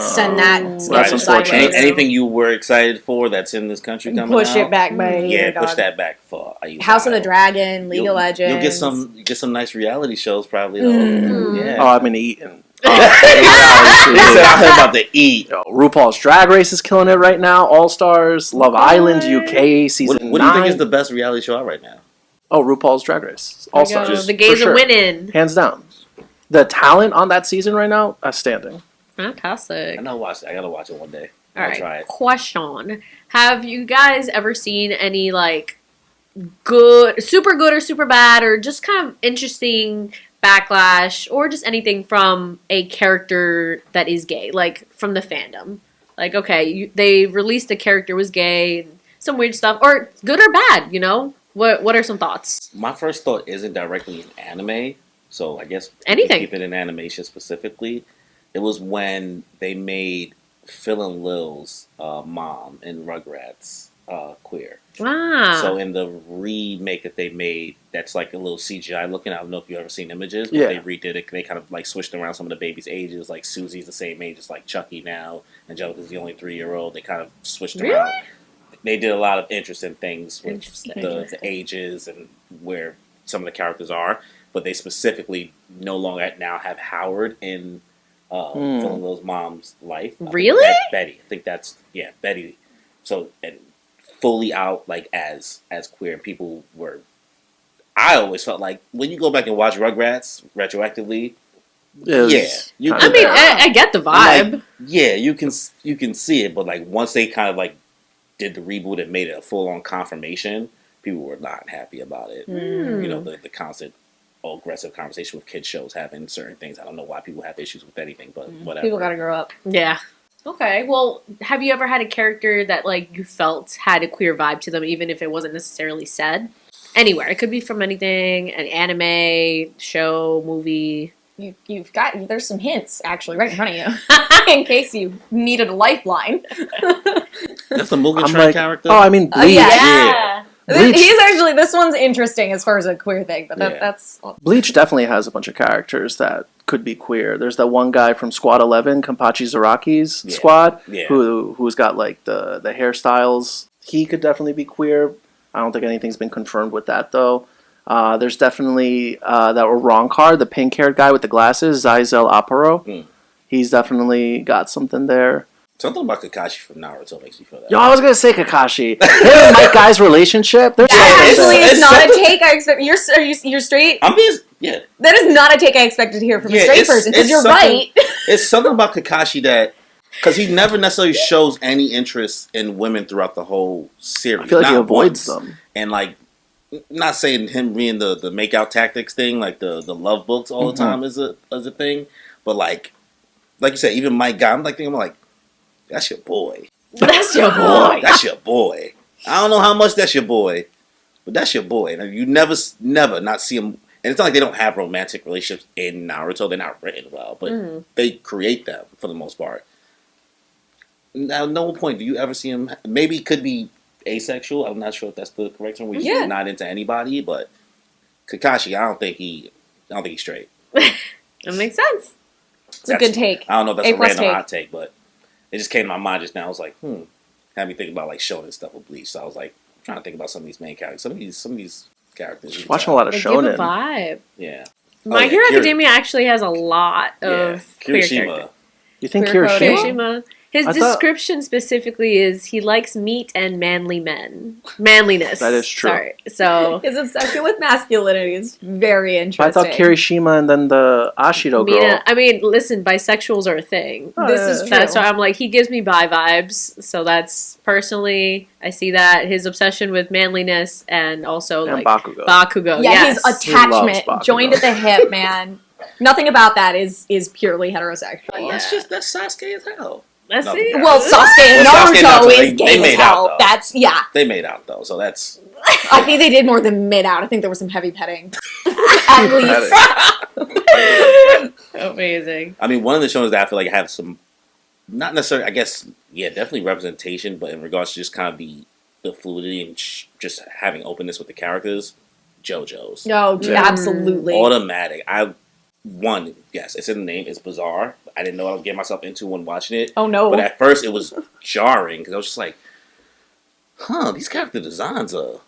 send that That's unfortunate. Anything you were excited for that's in this country coming push out, it back by a year, push that back for House of the Dragon, League of Legends. You'll get some nice reality shows probably though. Yeah. Oh, I've been eating. He said I'm about to eat. Yo, RuPaul's Drag Race is killing it right now. All Stars, Love Island UK season 9. What do you think is the best reality show out right now? Oh, RuPaul's Drag Race. All Stars. The gays are winning. Hands down. The talent on that season right now, outstanding. Fantastic. I gotta watch it one day. All right. Try it. Question: have you guys ever seen any like good or super bad, or just kind of interesting backlash, or just anything from a character that is gay, like from the fandom? Like, okay, they released a character was gay, some weird stuff, or good or bad, you know? What are some thoughts? My first thought isn't directly in anime, so I guess anything. Keep it in animation specifically. It was when they made Phil and Lil's mom in Rugrats queer. Ah. So in the remake that they made, that's like a little CGI looking. I don't know if you've ever seen images, but yeah. They redid it. They kind of like switched around some of the babies' ages. Like Susie's the same age as like Chucky now. Angelica's the only 3-year-old. They kind of switched around. They did a lot of interesting things with the ages and where some of the characters are, but they specifically no longer now have Howard in Phil and Lil's mom's life. Really? Betty. I think that's Betty. So and fully out like as queer. People were. I always felt like when you go back and watch Rugrats retroactively. I get the vibe. Like, yeah, you can see it, but like once they kind of like did the reboot and made it a full-on confirmation, people were not happy about it. You know, the constant aggressive conversation with kids shows having certain things. I don't know why people have issues with anything, but whatever. People gotta grow up. Yeah. Okay, well, have you ever had a character that like you felt had a queer vibe to them, even if it wasn't necessarily said? Anywhere. It could be from anything, an anime, show, movie. There's some hints actually right in front of you in case you needed a lifeline. That's the Mugen Train character? Oh, I mean, Bleach. Yeah. He's actually, this one's interesting as far as a queer thing, but that's... Bleach definitely has a bunch of characters that could be queer. There's that one guy from Squad 11, Kenpachi Zaraki's squad, who's got like the hairstyles. He could definitely be queer. I don't think anything's been confirmed with that though. There's definitely that wrong card, the pink-haired guy with the glasses, Zaizel Aparo. He's definitely got something there. Something about Kakashi from Naruto makes me feel that. Yo, I was gonna say Kakashi. Him and Mike Guy's relationship. That actually is not a take I expect. You're straight. I'm being That is not a take I expected to hear from a straight person. Because you're right. It's something about Kakashi that because he never necessarily shows any interest in women throughout the whole series. I feel like he avoids them. And like, not saying him reading the makeout tactics thing, like the love books all the time is a thing, but like you said, even Mike Guy, I'm like. That's your boy. That's your boy. That's your boy. I don't know how much that's your boy, but that's your boy. And you never not see him. And it's not like they don't have romantic relationships in Naruto. They're not written well, but they create them for the most part. Now, at no point do you ever see him. Maybe he could be asexual. I'm not sure if that's the correct term. Where he's not into anybody, but Kakashi, I don't think he's straight. That makes sense. It's a good take. I don't know if that's a random hot take, but. It just came to my mind just now. I was like, had me think about like shonen stuff with Bleach. So I was like, trying to think about some of these main characters. Some of these characters. Just watching a lot of shonen. Give a vibe. Yeah. My Hero Academia actually has a lot of queer characters. You think Kirishima? His description specifically is he likes meat and manly men. Manliness. That is true. Sorry. So his obsession with masculinity is very interesting. I thought Kirishima and then the Ashido girl. I mean, listen, bisexuals are a thing. This is true. That's why I'm like, he gives me bi vibes. So that's personally, I see that his obsession with manliness and also like Bakugo. Yeah, his attachment joined at the hip, man. Nothing about that is purely heterosexual. Well, that's Sasuke as hell. Let's see. Well, Sasuke and Naruto is gay as hell. That's They made out though, so that's. I think they did more than made out. I think there was some heavy petting. At least. Amazing. I mean, one of the shows that I feel like have some, not necessarily, I guess, definitely representation, but in regards to just kind of the fluidity and just having openness with the characters, JoJo's. No, absolutely. Automatic. Yes, it's in the name. It's bizarre. I didn't know what I was getting myself into when watching it. Oh, no. But at first, it was jarring because I was just like, these character designs are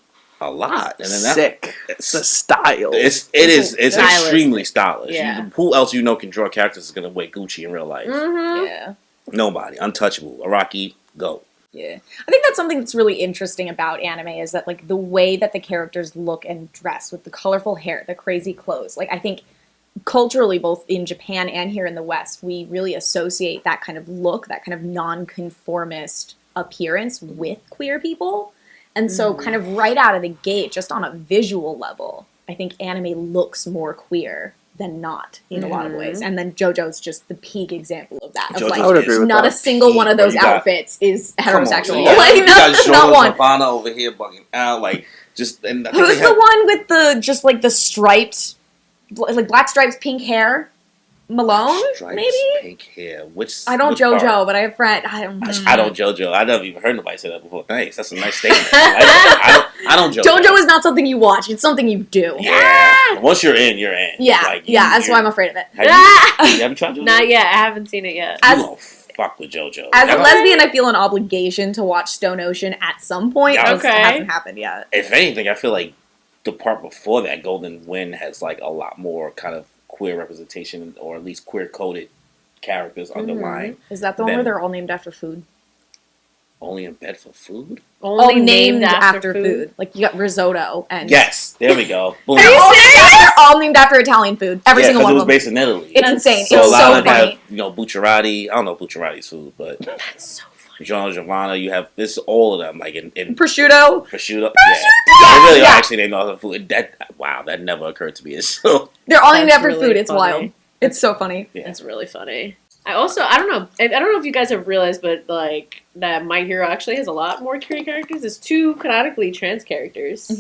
a lot. And then sick. It's the style. It's extremely stylish. Yeah. Who else can draw characters that's going to wear Gucci in real life? Mm-hmm. Yeah. Nobody. Untouchable. Araki, go. Yeah. I think that's something that's really interesting about anime is that, like, the way that the characters look and dress with the colorful hair, the crazy clothes. Like, I think culturally, both in Japan and here in the West, we really associate that kind of look, that kind of non-conformist appearance with queer people. And so kind of right out of the gate, just on a visual level, I think anime looks more queer than not in a lot of ways. And then JoJo's just the peak example of that. Of I would agree with not that. a single one of those outfits is heterosexual. Like, you not one. Nirvana over here bugging out. Like, just... And who's the one with the striped... Like black stripes, pink hair, Malone, maybe. Pink hair. I don't JoJo, but I have friend. I don't JoJo. I never even heard nobody say that before. Thanks, that's a nice statement. I don't JoJo. JoJo is not something you watch; it's something you do. Yeah. Once you're in, you're in. Yeah, that's why I'm afraid of it. You haven't tried JoJo? Not yet. I haven't seen it yet. You don't fuck with JoJo. As a lesbian, I feel an obligation to watch Stone Ocean at some point. It hasn't happened yet. If anything, I feel like the part before that, Golden Wind, has like a lot more kind of queer representation, or at least queer coded characters underlying. Is that the one where they're all named after food? Only in bed for food? Only named after food. Like you got risotto and yes, there we go. Boom. Are you serious? They're all named after Italian food. Every single one. It was based in Italy. It's insane. So it's a lot so of them funny. have, Bucciarati. I don't know Bucciarati's food, but that's so funny. Giovanna, you have this all of them like in prosciutto. Yeah, they really are actually named after food. That never occurred to me. So they're all named after food. It's wild. It's so funny. Yeah. It's really funny. I don't know if you guys have realized, but like that My Hero actually has a lot more queer characters. It's 2 canonically trans characters.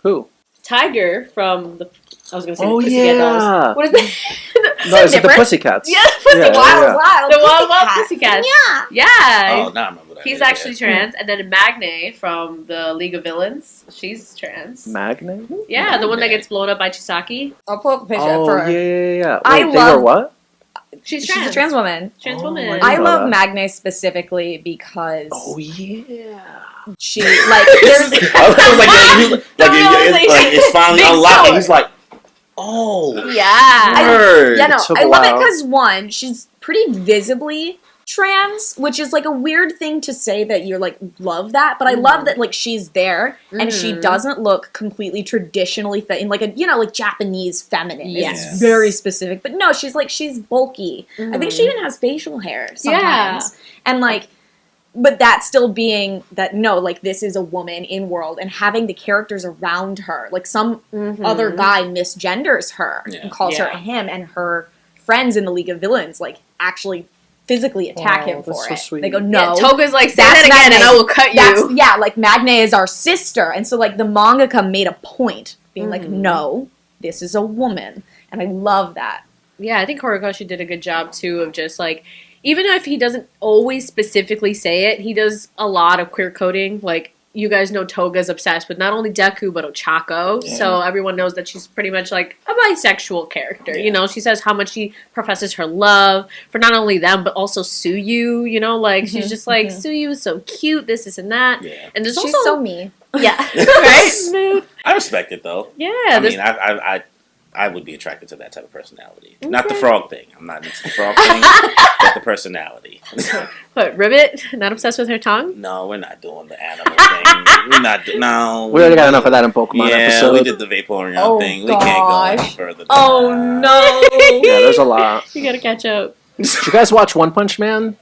Who? Tiger from the I was going to say Oh, the Pussycat yeah. Dolls. What is that? No, it's the Pussycats. Yeah, Pussycat. Wild The Wild Pussycats. Yeah. Oh, now I remember that. He's actually trans. And then Magne from the League of Villains, she's trans. Magne? Yeah, the one that gets blown up by Chisaki. I'll pull up a picture Oh, for her. yeah. I Wait, love- they were what? She's She's a trans woman. Trans Oh, woman. I I know love that. Magne specifically because Yeah. she like there's I was like, it's finally Big unlocked. And sword. he's like, oh, Yeah. word. yeah, no, It took I a love it while. because one, she's pretty visibly trans, which is like a weird thing to say that you're like love that, but I love that like she's there and she doesn't look completely traditionally in like a like Japanese feminine. Yes. It's very specific, but no, she's bulky. I think she even has facial hair sometimes, and like. But that still being that no, like this is a woman in world and having the characters around her, like some other guy misgenders her and calls her him, and her friends in the League of Villains like actually physically attack him for that's so it. sweet. They go, no. Toga's like, say that's that again Magne. and I will cut you. Yeah, like Magne is our sister. And so like the mangaka made a point being like, no, this is a woman. And I love that. Yeah, I think Horikoshi did a good job too of just like, even if he doesn't always specifically say it, he does a lot of queer coding. Like, you guys know Toga's obsessed with not only Deku, but Ochako. Yeah. So everyone knows that she's pretty much like a bisexual character. Yeah. You know, she says how much she professes her love for not only them, but also Suyu. You know, like, she's just like, Suyu is so cute, this and that. Yeah. And there's she's also... so me. Yeah. Right? I respect it, though. Yeah. I mean, I would be attracted to that type of personality. Okay. Not the frog thing. I'm not into the frog thing, but the personality. What, Ribbit? Not obsessed with her tongue? No, we're not doing the animal thing. We're not. No. We already got enough of that in Pokemon episode. We did the Vaporeon thing. We can't go any further. No. Yeah, there's a lot. You gotta catch up. Did you guys watch One Punch Man?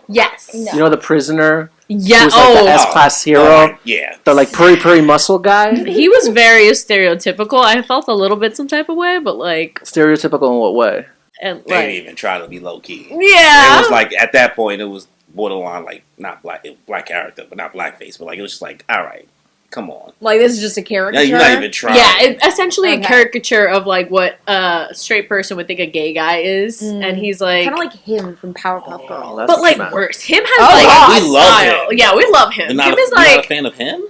Yes. No. You know the prisoner? Yeah. Who's like the S-class hero? Yeah. The like puri muscle guy? He was very stereotypical. I felt a little bit some type of way, but like... Stereotypical in what way? And, they didn't even try to be low-key. Yeah. It was like, at that point, it was borderline, like, not black character, but not blackface, but like, it was just like, all right. Come on. Like, this is just a caricature? You're not even trying. Yeah, essentially a caricature of, like, what a straight person would think a gay guy is. And he's, like... kind of like him from Powerpuff Girls. But, like, worse. Him has, we love him. Yeah, we love him. You're Kim is, not like... a fan of him?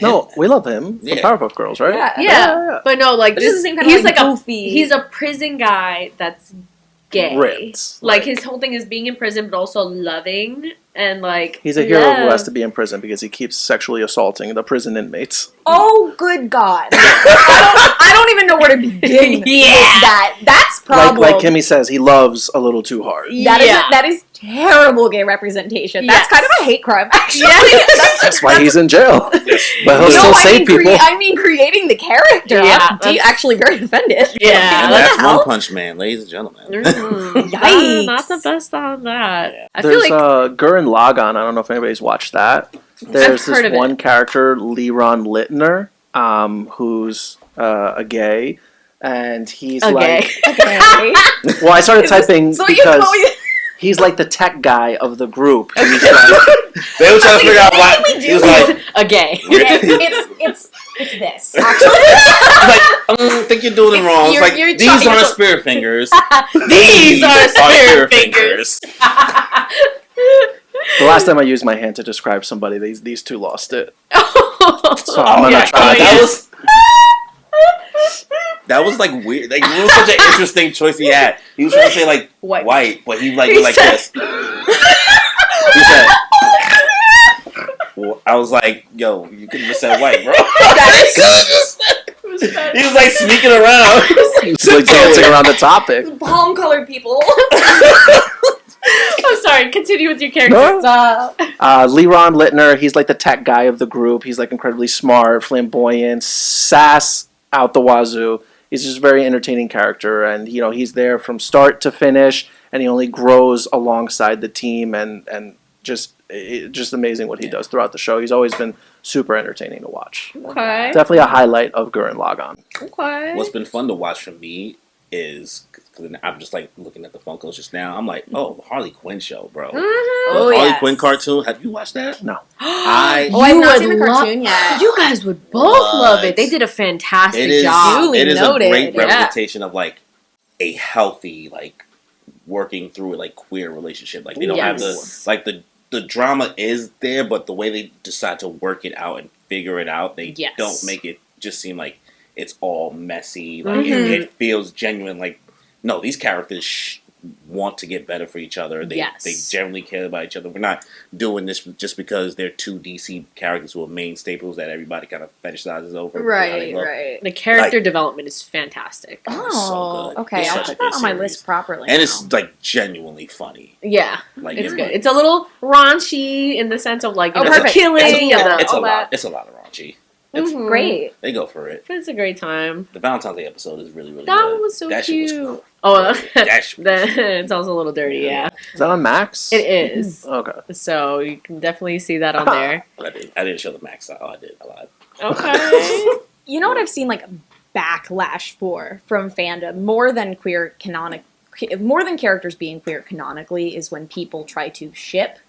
No, we love him from Powerpuff Girls, right? Yeah. But no, like, this is the same kind he's of, like, goofy. He's a prison guy that's gay. Ripped. Like, his whole thing is being in prison, but also loving. And, like, he's a hero who has to be in prison because he keeps sexually assaulting the prison inmates. Oh, good God. I don't even know where to begin with that. That's problem. Like Kimmy says, he loves a little too hard. That is terrible gay representation. That's kind of a hate crime, actually. That's why he's in jail. But he'll still save people. I mean, creating the character. Yeah, I'm actually very offended. Yeah. And that's One Punch Man, ladies and gentlemen. Yikes. Not the best on that. Yeah. I feel like Gurren Lagann. I don't know if anybody's watched that. There's this one character, Leron Littner, who's a gay, and he's like... Okay. Well, I started typing because he's like the tech guy of the group. They were trying to figure out why he was like a gay. It's this. Actually, I think you're doing it wrong. It's like these aren't spirit fingers. These are spirit fingers. The last time I used my hand to describe somebody, these two lost it. So I'm gonna try. That was like weird. Like, it was such an interesting choice he had. He was trying to say like white, but he like this. He said. I was like, yo, you could have just said white, bro. He was like sneaking around. He was like dancing around the topic. Palm colored people. I'm sorry, continue with your characters. Leron Littner, he's like the tech guy of the group. He's like incredibly smart, flamboyant, sass out the wazoo. He's just a very entertaining character, and you know he's there from start to finish, and he only grows alongside the team, and just amazing what he does throughout the show. He's always been super entertaining to watch. Okay. Definitely a highlight of Gurren Lagann. Okay. What's been fun to watch for me is, because I'm just like looking at the Funkos just now. I'm like, oh, the Harley Quinn show, bro. Mm-hmm. The Harley Quinn cartoon. Have you watched that? No. I've not seen the cartoon yet. You guys would both love it. They did a fantastic job. It is a great representation of like a healthy, like working through like queer relationship. Like they don't have the drama is there, but the way they decide to work it out and figure it out, they don't make it just seem like it's all messy. Like it feels genuine. Like no, these characters want to get better for each other. They generally care about each other. We're not doing this just because they're two DC characters who are main staples that everybody kind of fetishizes over. Right. The character development is fantastic. Oh, so okay. I'll put that on my list properly. And it's like genuinely funny. Yeah, like it's good. It's a little raunchy in the sense of like killing. It's a lot of raunchy. It's great. They go for it. It's a great time. The Valentine's Day episode is really, really that good. One was so that cute. Shit was cool. Oh, it's also a little dirty, yeah. Is that on Max? It is. Okay. So you can definitely see that on there. I didn't show the Max. Oh, I did. I lied. Okay. You know what I've seen like backlash from fandom more than characters being queer canonically is when people try to ship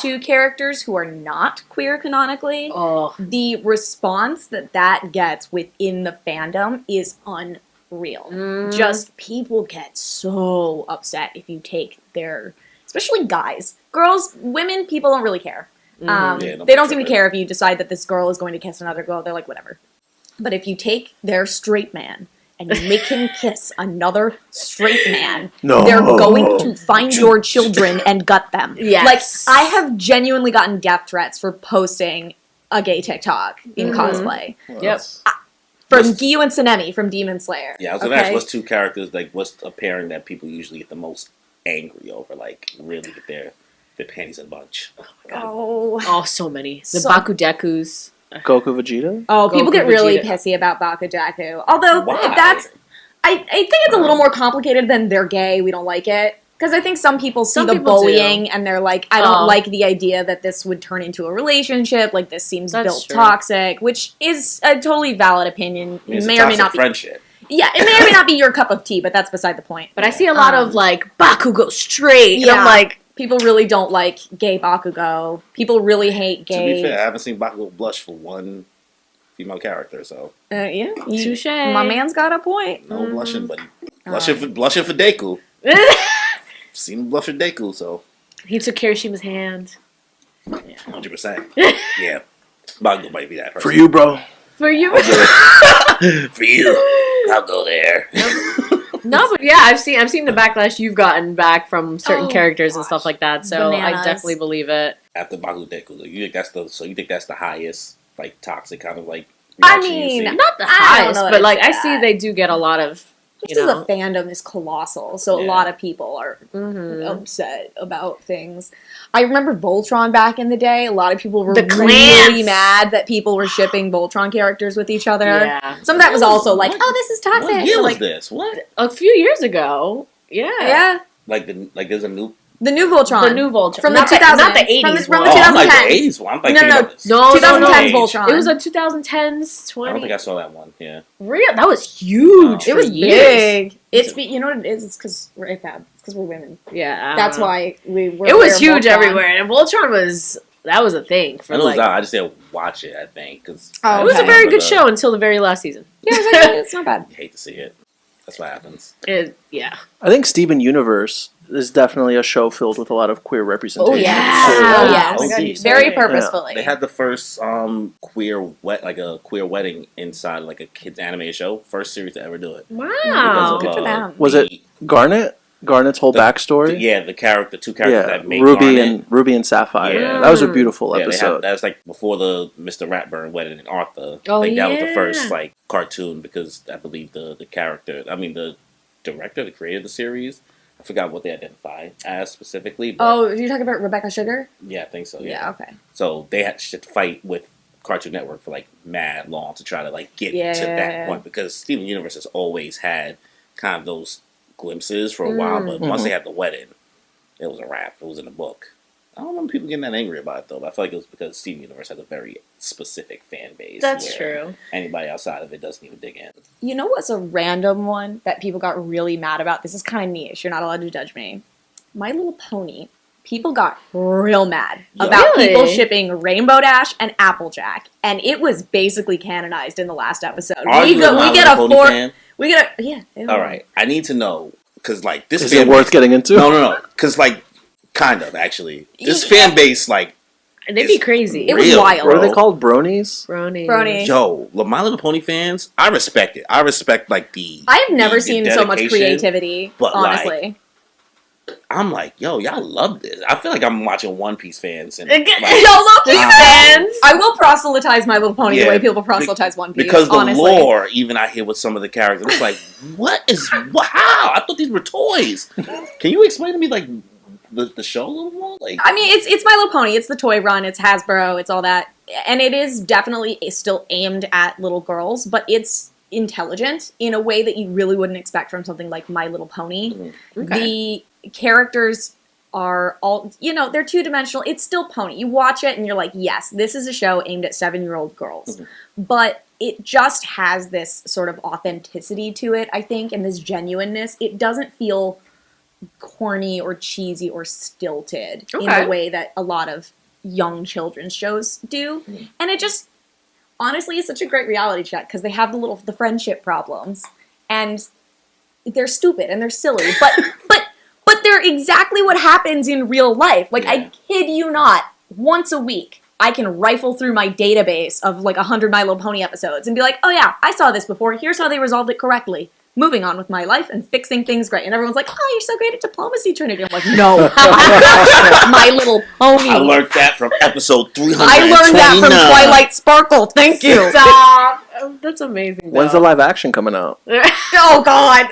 two characters who are not queer canonically. The response that gets within the fandom is unreal. Just people get so upset if you take their, especially guys, girls, women, people don't really care. They don't seem to care if you decide that this girl is going to kiss another girl. They're like, whatever. But if you take their straight man and you make him kiss another straight man, they're going to find your children and gut them. Yes. Like, I have genuinely gotten death threats for posting a gay TikTok in cosplay. Yep. From Giyu and Tsunemi from Demon Slayer. Yeah, I was going to ask, what's two characters, like, what's a pairing that people usually get the most angry over? Like, really get their panties in a bunch. Oh, my God. Oh, so many. The Bakudekus. Goku Vegeta? Oh, people get really pissy about Bakudeku. Although, I think it's a little more complicated than they're gay, we don't like it. Because I think some people see the bullying and they're like, I don't like the idea that this would turn into a relationship. Like, this seems built toxic, which is a totally valid opinion. It may or may not be friendship. Yeah, it may or may not be your cup of tea, but that's beside the point. But I see a lot of, like, Bakugo straight. And I'm like, people really don't like gay Bakugo. People really hate gay. To be fair, I haven't seen Bakugo blush for one female character, so. Yeah. Touche. My man's got a point. No blushing, but blushing for Deku. Seen him blush for Deku, so. He took Kirishima's hand. Yeah, 100%. Yeah. Bakugo might be that person. For you, bro. For you. For you. I'll go there. No, but yeah, I've seen the backlash you've gotten back from certain characters and stuff like that. So I definitely believe it. After Bakugo Deku, you think that's the highest, like, toxic kind of like. I mean, not the highest, but like I see they do get a lot of. The fandom is colossal, so a lot of people are upset about things. I remember Voltron back in the day. A lot of people were really mad that people were shipping Voltron characters with each other. Yeah. Some of that was also like, oh, this is toxic. What year was this? What? A few years ago. Yeah. Yeah. Like there's a new. The new Voltron. The new Voltron. From the 2000s. Not the 80s. From the 2010s. I'm like the 80s one. I'm like, no. 2010s Voltron. It was a 2010s, 20. I don't think I saw that one. Yeah. Real? That was huge. It was big. You know what it is? It's because we're AFAB. It's because we're women. Yeah. That's why we were. It was huge everywhere. And Voltron that was a thing. For I just didn't watch it, I think. It was a very good show until the very last season. Yeah, it's not bad. You hate to see it. That's what happens. I think Steven Universe is definitely a show filled with a lot of queer representation. Oh, yeah. Yes. Very purposefully. They had the first queer wedding inside like a kids animated show. First series to ever do it. Wow. Good for them. Was it Garnet? Garnet's whole backstory? The two characters that made Ruby and Sapphire. Yeah. That was a beautiful episode. That was like before the Mr. Ratburn wedding and Arthur. Oh, that was the first like cartoon because I believe the director, the creator of the series, I forgot what they identify as specifically. But you're talking about Rebecca Sugar? Yeah, I think so. Yeah, okay. So they had to fight with Cartoon Network for like mad long to try to like get to that point because Steven Universe has always had kind of those glimpses for a while, but once they had the wedding, it was a wrap. It was in the book. I don't remember people getting that angry about it though. But I feel like it was because Steven Universe has a very specific fan base. That's true. Anybody outside of it doesn't even dig in. You know what's a random one that people got really mad about? This is kind of niche. You're not allowed to judge me. My Little Pony. People got real mad about people shipping Rainbow Dash and Applejack, and it was basically canonized in the last episode. We get a 4. We get a yeah. All right, I need to know because like this is it worth getting into? No, because like kind of actually this fan base like they'd be crazy. It was wild. What are they called? Bronies. Bronies. Yo, My Little Pony fans, I respect it. I respect like the. I have never seen so much creativity, but honestly. Like, I'm like, yo, y'all love this. I feel like I'm watching One Piece fans. And, like, yo, Loki fans! I will proselytize My Little Pony the way people proselytize One Piece. Because the lore, even I hear with some of the characters, it's like, how? I thought these were toys. Can you explain to me, like, the show a little more? Like, I mean, it's My Little Pony. It's the toy run. It's Hasbro. It's all that. And it is definitely still aimed at little girls, but it's intelligent in a way that you really wouldn't expect from something like My Little Pony. Mm-hmm. Okay. The characters are all, they're two-dimensional. It's still Pony. You watch it and you're like, yes, this is a show aimed at 7-year-old girls. Mm-hmm. But it just has this sort of authenticity to it, I think, and this genuineness. It doesn't feel corny or cheesy or stilted in the way that a lot of young children's shows do. Mm-hmm. And it just, honestly, is such a great reality check because they have the friendship problems. And they're stupid and they're silly. But they're exactly what happens in real life. Like, yeah. I kid you not, once a week, I can rifle through my database of like 100 My Little Pony episodes and be like, oh yeah, I saw this before. Here's how they resolved it correctly. Moving on with my life and fixing things great. And everyone's like, oh, you're so great at diplomacy, Trinity. I'm like, no. My Little Pony. I learned that from episode 329. I learned that from Twilight Sparkle. Thank you. Stop. That's amazing. When's the live action coming out? Oh, God.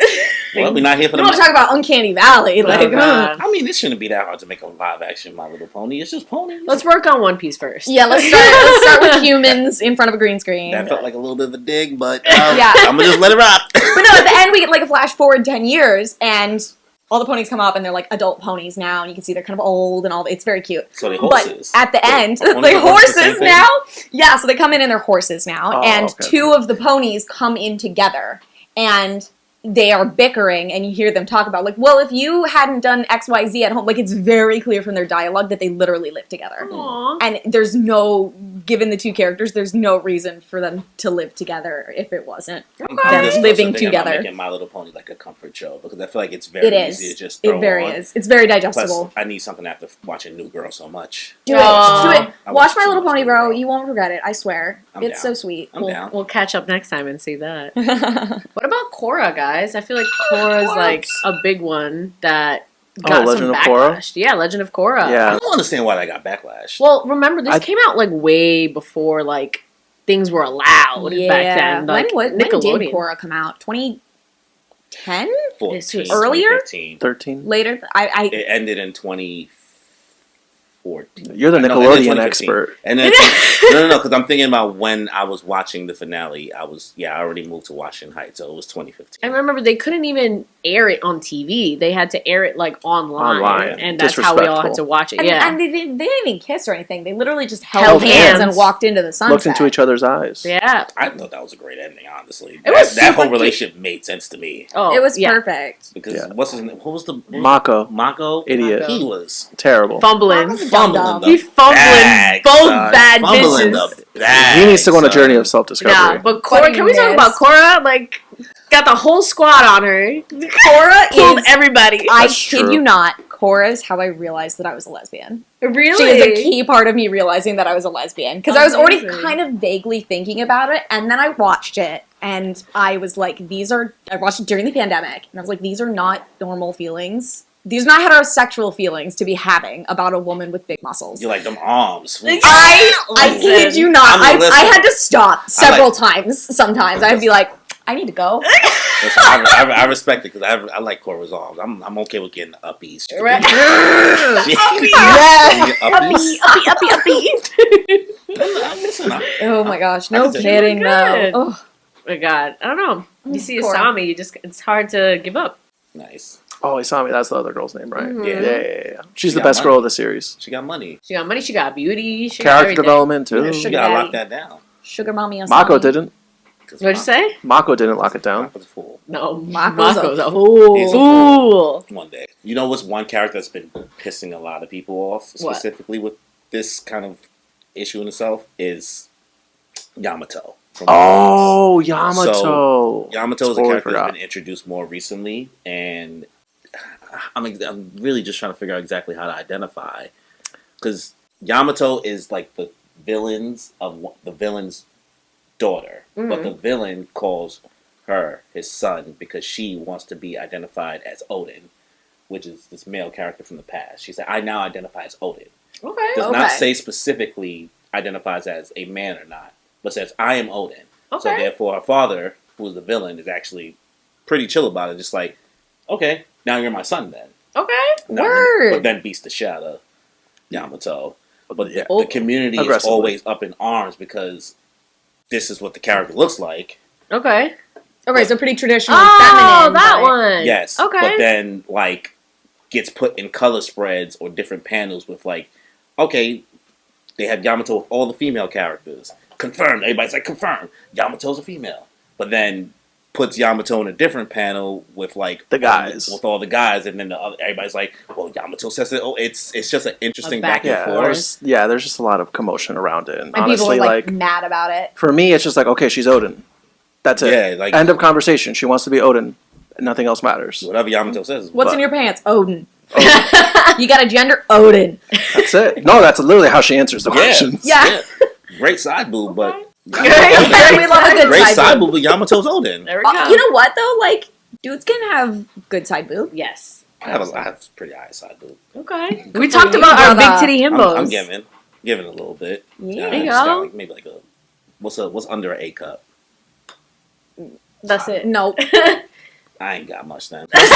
Well, we're not here for the. You want to talk about Uncanny Valley? Like, I mean, it shouldn't be that hard to make a live action My Little Pony. It's just ponies. Let's work on One Piece first. Yeah, let's start with humans in front of a green screen. That felt like a little bit of a dig, but yeah. I'm gonna just let it rock. But no, at the end we get like a flash forward 10 years, and all the ponies come up, and they're like adult ponies now, and you can see they're kind of old and all. It's very cute. So they're horses. But at the end, they're horses now. Yeah, so they come in and they're horses now, and two of the ponies come in together, and they are bickering, and you hear them talk about, like, well, if you hadn't done XYZ at home, like, it's very clear from their dialogue that they literally live together. Aww. And there's no, given the two characters, there's no reason for them to live together if it wasn't them living together. I'm making My Little Pony like a comfort show, because I feel like it's very easy to just throw on. It's very digestible. Plus, I need something after watching New Girl so much. Do it. Watch My Little Pony, bro. You won't regret it. I swear. It's so sweet. We'll catch up next time and see that. What about Korra, guys? I feel like Korra's like a big one that got some backlash. Yeah, Legend of Korra. Yeah. I don't understand why that got backlash. Well, remember, this came out like way before like things were allowed back then. Like, when did Korra come out? 2010? 14. Earlier? 13. Later? It ended in 2014. You're the Nickelodeon expert. And then no, because I'm thinking about when I was watching the finale. I already moved to Washington Heights, so it was 2015. I remember they couldn't even air it on TV. They had to air it like online. And that's how we all had to watch it. And they didn't even kiss or anything. They literally just held hands and walked into the sunset. Looked into each other's eyes. Yeah. I thought that was a great ending, honestly. That whole relationship made sense to me. Oh, it was perfect. Because what's his name? What was the Mako? Idiot. He was terrible. Fumbling. He fumbled both bad bitches. He needs to go on a journey of self-discovery. Yeah, but Korra, can we talk about Korra? Like, got the whole squad on her. Korra pulled everybody. I kid you not. Korra is how I realized that I was a lesbian. Really? She is a key part of me realizing that I was a lesbian. Because I was already kind of vaguely thinking about it, and then I watched it, and I was like, I watched it during the pandemic, and I was like, these are not normal feelings. These are not heterosexual feelings to be having about a woman with big muscles. You like them arms. I kid you not. I had to stop several times. Sometimes I'd be like, I need to go. I respect it because I like Korra's arms. I'm okay with getting uppies. Right. Oh my gosh! No kidding. No. Oh my God. I don't know. You see Asami, it's hard to give up. Nice. Oh, Isami, that's the other girl's name, right? Mhm. Yeah. She's She the got best money. girl of the series. She got money. She got money. She got beauty. She got Character everything. development too. Yeah, She Sugar gotta daddy. lock that down. Sugar mommy. Mako didn't. What'd you say? Mako didn't lock it down. Mako's a fool. No, Mako's a fool. He's a Fool. One day. You know what's one character that's been pissing a lot of people off, What? specifically with this kind of issue in itself, is Yamato. From Oh, Yamato. So, Yamato is a Totally character forgot. that's been introduced more recently, and I'm really just trying to figure out exactly how to identify, because Yamato is like the villain's daughter, but the villain calls her his son because she wants to be identified as Odin, which is this male character from the past. She said, "I now identify as Odin." Okay. Does not say specifically identifies as a man or not, but says, "I am Odin." Okay. So therefore, her father, who is the villain, is actually pretty chill about it. Just like, okay, now you're my son then. Okay. No, Word. But then beats the shit out of Yamato. But Yeah. the community is Aggressively. always up in arms because this is what the character looks like. Okay. Okay, so pretty traditional, Oh, feminine. that but- one. Yes. Okay. But then, like, gets put in color spreads or different panels with, like, okay, they have Yamato with all the female characters. Confirmed. Everybody's like, confirmed. Yamato's a female. But then puts Yamato in a different panel with, like, The guys. With all the guys. And then everybody's like, well, Yamato says it. Oh, it's just an interesting A back back and and forth. There's just a lot of commotion around it. And And people honestly, are like like, mad about it. for me, it's just like, okay, she's Odin. That's it. Yeah, like, End of conversation. She wants to be Odin. Nothing else matters. whatever Yamato says. What's But- in your pants? Odin. You got a gender? Odin. That's it. No, that's literally how she answers the Yeah. questions. Yeah. Great side boob, but We love a good great side side boob. boob, but Yamato's Odin. There we go. You know what though? Like dudes can have good side boob. Yes. I have pretty high side boob. Okay. We talked you, about our big brother. titty himbos. I'm giving a little bit. Yeah. There you just got, go. like, maybe like a what's under an A cup. That's it. No. I ain't got much then. Next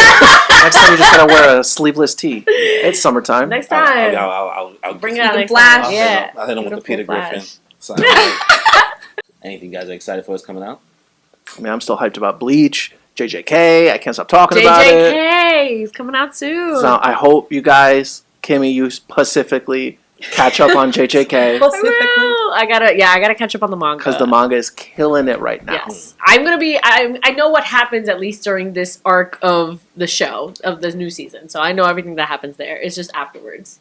time you just gotta wear a sleeveless tee. It's summertime. Next time. I'll Bring it You out can next flash. time. Yeah. I'll hit him with the Peter Beautiful Griffin. flash. Sign. Anything you guys are excited for is coming out? I mean, I'm still hyped about Bleach, JJK. I can't stop talking about it. JJK is coming out soon. So I hope you guys, Kimmy, you specifically catch up on JJK I gotta catch up on the manga. because the manga is killing it right now. Yes, I'm gonna be. I know what happens at least during this arc of the show of the new season, so I know everything that happens there. It's just afterwards.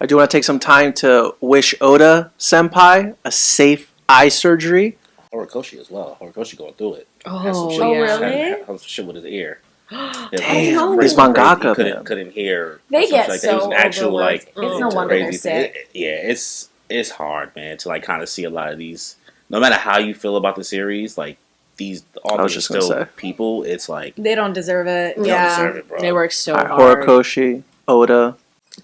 I do want to take some time to wish Oda Senpai a safe eye surgery. Horikoshi as well. Horikoshi going through it. Oh, Had some shit, yeah. really? had some shit with his ear. Damn, Crazy, these mangaka, crazy. man. Couldn't hear. They something get like that. It was so an actual like. overworked. It's no wonder they're crazy sick. thing. Yeah, it's hard, man, to like kind of see a lot of these. No matter how you feel about the series, like these all I was these just gonna still say. people. It's like They don't deserve it. they Yeah. don't deserve it, bro. They work so Alright, hard. Horikoshi, Oda,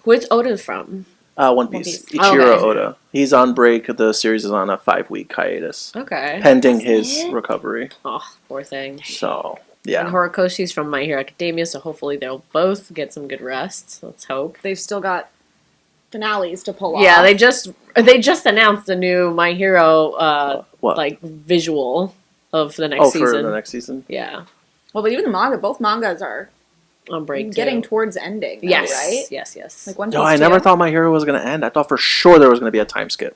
Where's Oda from? One Piece. Piece. Ichiro Okay. Oda. He's on break. The series is on a 5-week hiatus, Okay. pending That's his it? recovery. Oh, poor thing. So And yeah, Horikoshi's from My Hero Academia, so hopefully they'll both get some good rest. Let's hope. They've still got finales to pull off. Yeah, they just announced a new My Hero what? like visual of the next season. For the next season. Yeah, Well, but even the manga, both mangas are on break. getting too. towards ending. Though, yes, right? yes. Like One Piece. No, I never 2. thought My Hero was gonna end. I thought for sure there was gonna be a time skip.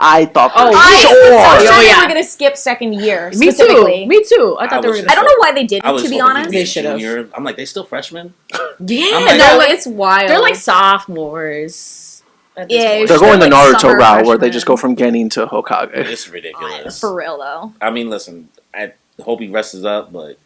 I thought for Oh, I sure. was so Oh, sure yeah. they were gonna skip second year. Me too. Specifically. Me too. I I thought they were was gonna. I don't know why they didn't. I was To be hoping honest, he'd be They should've. junior. I'm like, they still freshmen. Yeah, I'm like- no, they're like it's wild. they're like sophomores. at this Yeah, point. They're going the They're like Naruto summer route where they freshmen. just go from Genin to Hokage. It's ridiculous. for real though. I mean, listen, I hope he rests up, but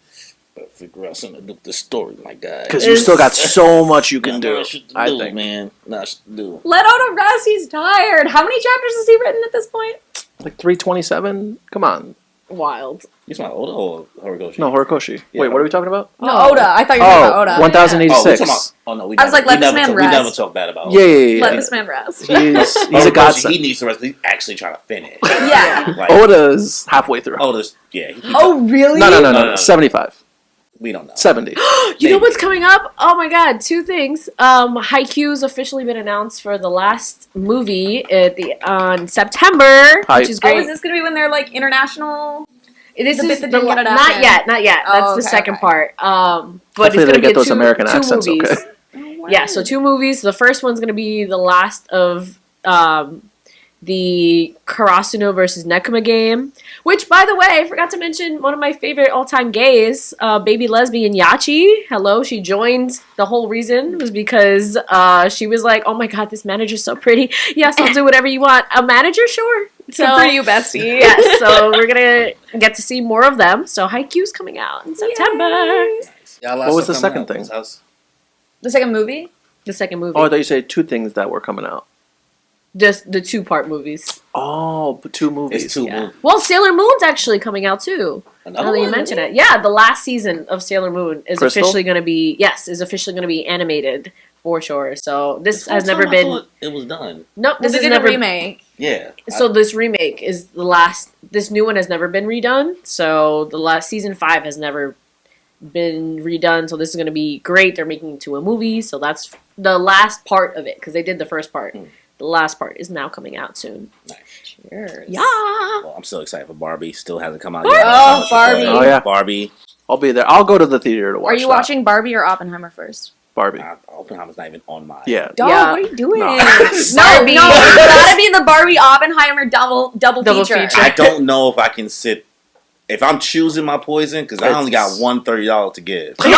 figure out something to do with the story, my guy. Because you still got so much you can do. I think. man. No, do. Let Oda rest. He's tired. How many chapters has he written at this point? Like 327? Come on. Wild. You talking about Oda or Horikoshi? No, Horikoshi. Yeah. Wait, what are we talking about? No, Oda. I thought you were talking about Oda. Oh, we 1086. talking about, oh no, we I was never, like, let we this never man talk, rest. We never talk bad about. Yeah. Let this man rest. He's a Horikoshi, godsend. He needs to rest. He's actually trying to finish. Yeah. Like, Oda's halfway through. Oda's, yeah. Oh really? No. 75. We don't know. 70. You know what's coming up? Oh my god, two things. Haikyuu's officially been announced for the last movie on September, Hype. which is Oh, great. is this gonna be when they're like international? This The is bit that didn't get not yet. That's the second part. But it's going to be those American two accents. movies. Okay. Oh, Yeah, so 2 movies. The first one's going to be the last of the Karasuno versus Nekoma game, which, by the way, I forgot to mention one of my favorite all-time gays, baby lesbian Yachi. Hello, she joined. The whole reason was because she was like, oh my god, this manager's so pretty. Yes, I'll do whatever you want. A manager? Sure. So for you, bestie. Yes, so we're going to get to see more of them. So Haikyuu's coming out in September. Yeah, What was the second thing? The second movie? The second movie. Oh, I thought you said 2 things that were coming out. Just the 2-part movies. Oh, 2 movies. It's 2 movies. Well, Sailor Moon's actually coming out too. Another Now that you one? mention it, yeah, the last season of Sailor Moon is Crystal? officially going to be animated for sure. So this has Whole never time I been. thought it was done. Nope, This this is is a never. remake. Yeah. So this remake is the last. This new one has never been redone. So the last season 5 has never been redone. So this is going to be great. They're making it to a movie. So that's the last part of it because they did the first part. The last part is now coming out soon. Nice. Cheers. Yeah. Well, I'm so excited for Barbie. Still hasn't come out Barbie! yet. Oh, Barbie. Oh, yeah. Barbie. I'll be there. I'll go to the theater to watch Are you that. watching Barbie or Oppenheimer first? Barbie? Oppenheimer's not even on my. Yeah. Dog, Yeah. what are you doing? No. No, Barbie. it's gotta be the Barbie Oppenheimer double feature. I don't know if I can sit. If I'm choosing my poison, because I only got one $30 to give. No, you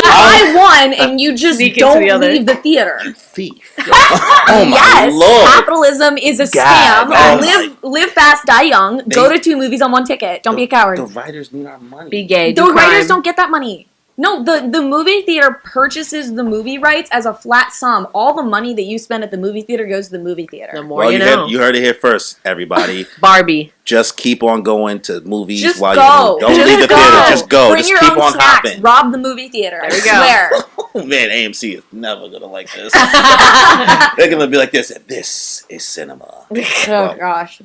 buy one and you just Sneak into don't the other. leave the theater. Thief. Oh my Yes, lord. capitalism is a God. scam. Oh Live fast, die young. Go to 2 movies on 1 ticket. Don't be a coward. The writers need our money. Be gay. The do writers crime. don't get that money. No, the movie theater purchases the movie rights as a flat sum. All the money that you spend at the movie theater goes to the movie theater. The more Well, you know. you heard it here first, everybody. Barbie. Just keep on going to movies Just while go. you don't Just leave the go. theater. Just go. Bring Just your keep own on snacks. hopping. Rob the movie theater. There I we go. swear. Oh man, AMC is never gonna like this. They're gonna be like this. This is cinema. Oh gosh.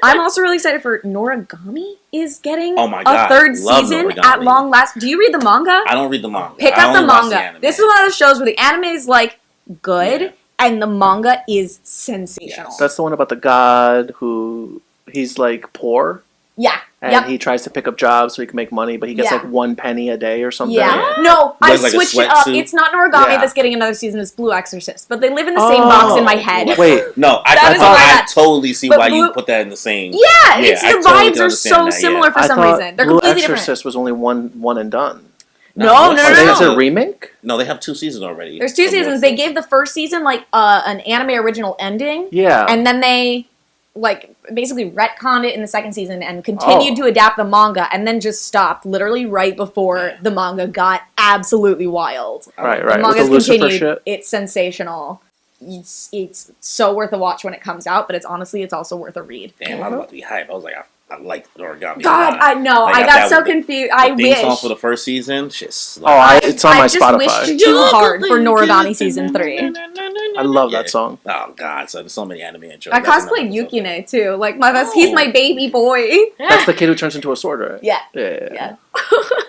I'm also really excited for Noragami is getting Oh my a God. 3rd Love season Noragami. at long last. Do you read the manga? I don't read the manga. Pick I up the only watch manga. anime. This is one of those shows where the anime is like good Yeah. and the manga is sensational. Yes. That's the one about the god who he's like poor Yeah. and Yep. he tries to pick up jobs so he can make money, but he gets Yeah. like 1 penny a day or something. Yeah. Yeah. No, I Wears, like, a switched it up. sweatsuit. It's not Noragami Yeah. that's getting another season. It's Blue Exorcist. But they live in the same box in my head. Wait, No, That I is why I that- totally see but why you Blue- put that in the same. Yeah, it's I the totally vibes can are understand so that, similar yeah. for I some thought reason. They're Blue completely Exorcist different. was only one and done. No. Is it a remake? No, they have 2 seasons already. There's 2 Of seasons. Blue They Exorcist. gave the first season like an anime original ending. Yeah. And then they like basically retconned it in the second season and continued to adapt the manga and then just stopped literally right before the manga got absolutely wild. Right. The With the manga's Lucifer continued. shit. It's sensational. It's so worth a watch when it comes out, but it's also worth a read. Damn, I was about to be hyped. I was like, I like Origami. God, I know. Like, I got that so with the- confused. I The theme song wish. for the first season, shit's It's on my I just Spotify. wished too hard for Noragami season 3. I love that song. Oh god, so there's so many anime intros. I That's another cosplayed episode. Yukine too. Like he's my baby boy. That's the kid who turns into a sword, right? Yeah. Yeah.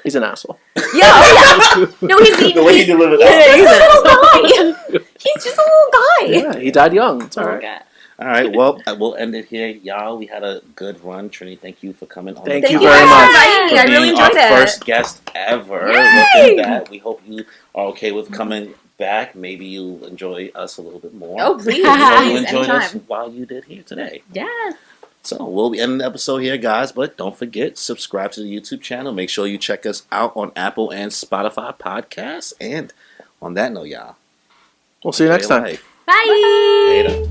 He's an asshole. Yeah, oh yeah. No, he's The way you deliver that. he's just a little guy. He's just a little guy. Yeah, he died young. It's all right. Okay. All right, well, we'll end it here, y'all. We had a good run. Trinity, thank you for coming on. Thank the you podcast. very much. Inviting me. For I really being our enjoyed it. first guest ever. Look Yay! at that. We hope you are okay with coming back. Maybe you'll enjoy us a little bit more. Oh, please. You Please, enjoyed us anytime. while you did here today. Yes. So we'll be ending the episode here, guys. But don't forget, subscribe to the YouTube channel. Make sure you check us out on Apple and Spotify podcasts. And on that note, y'all, We'll see you next time. life. Bye. Later.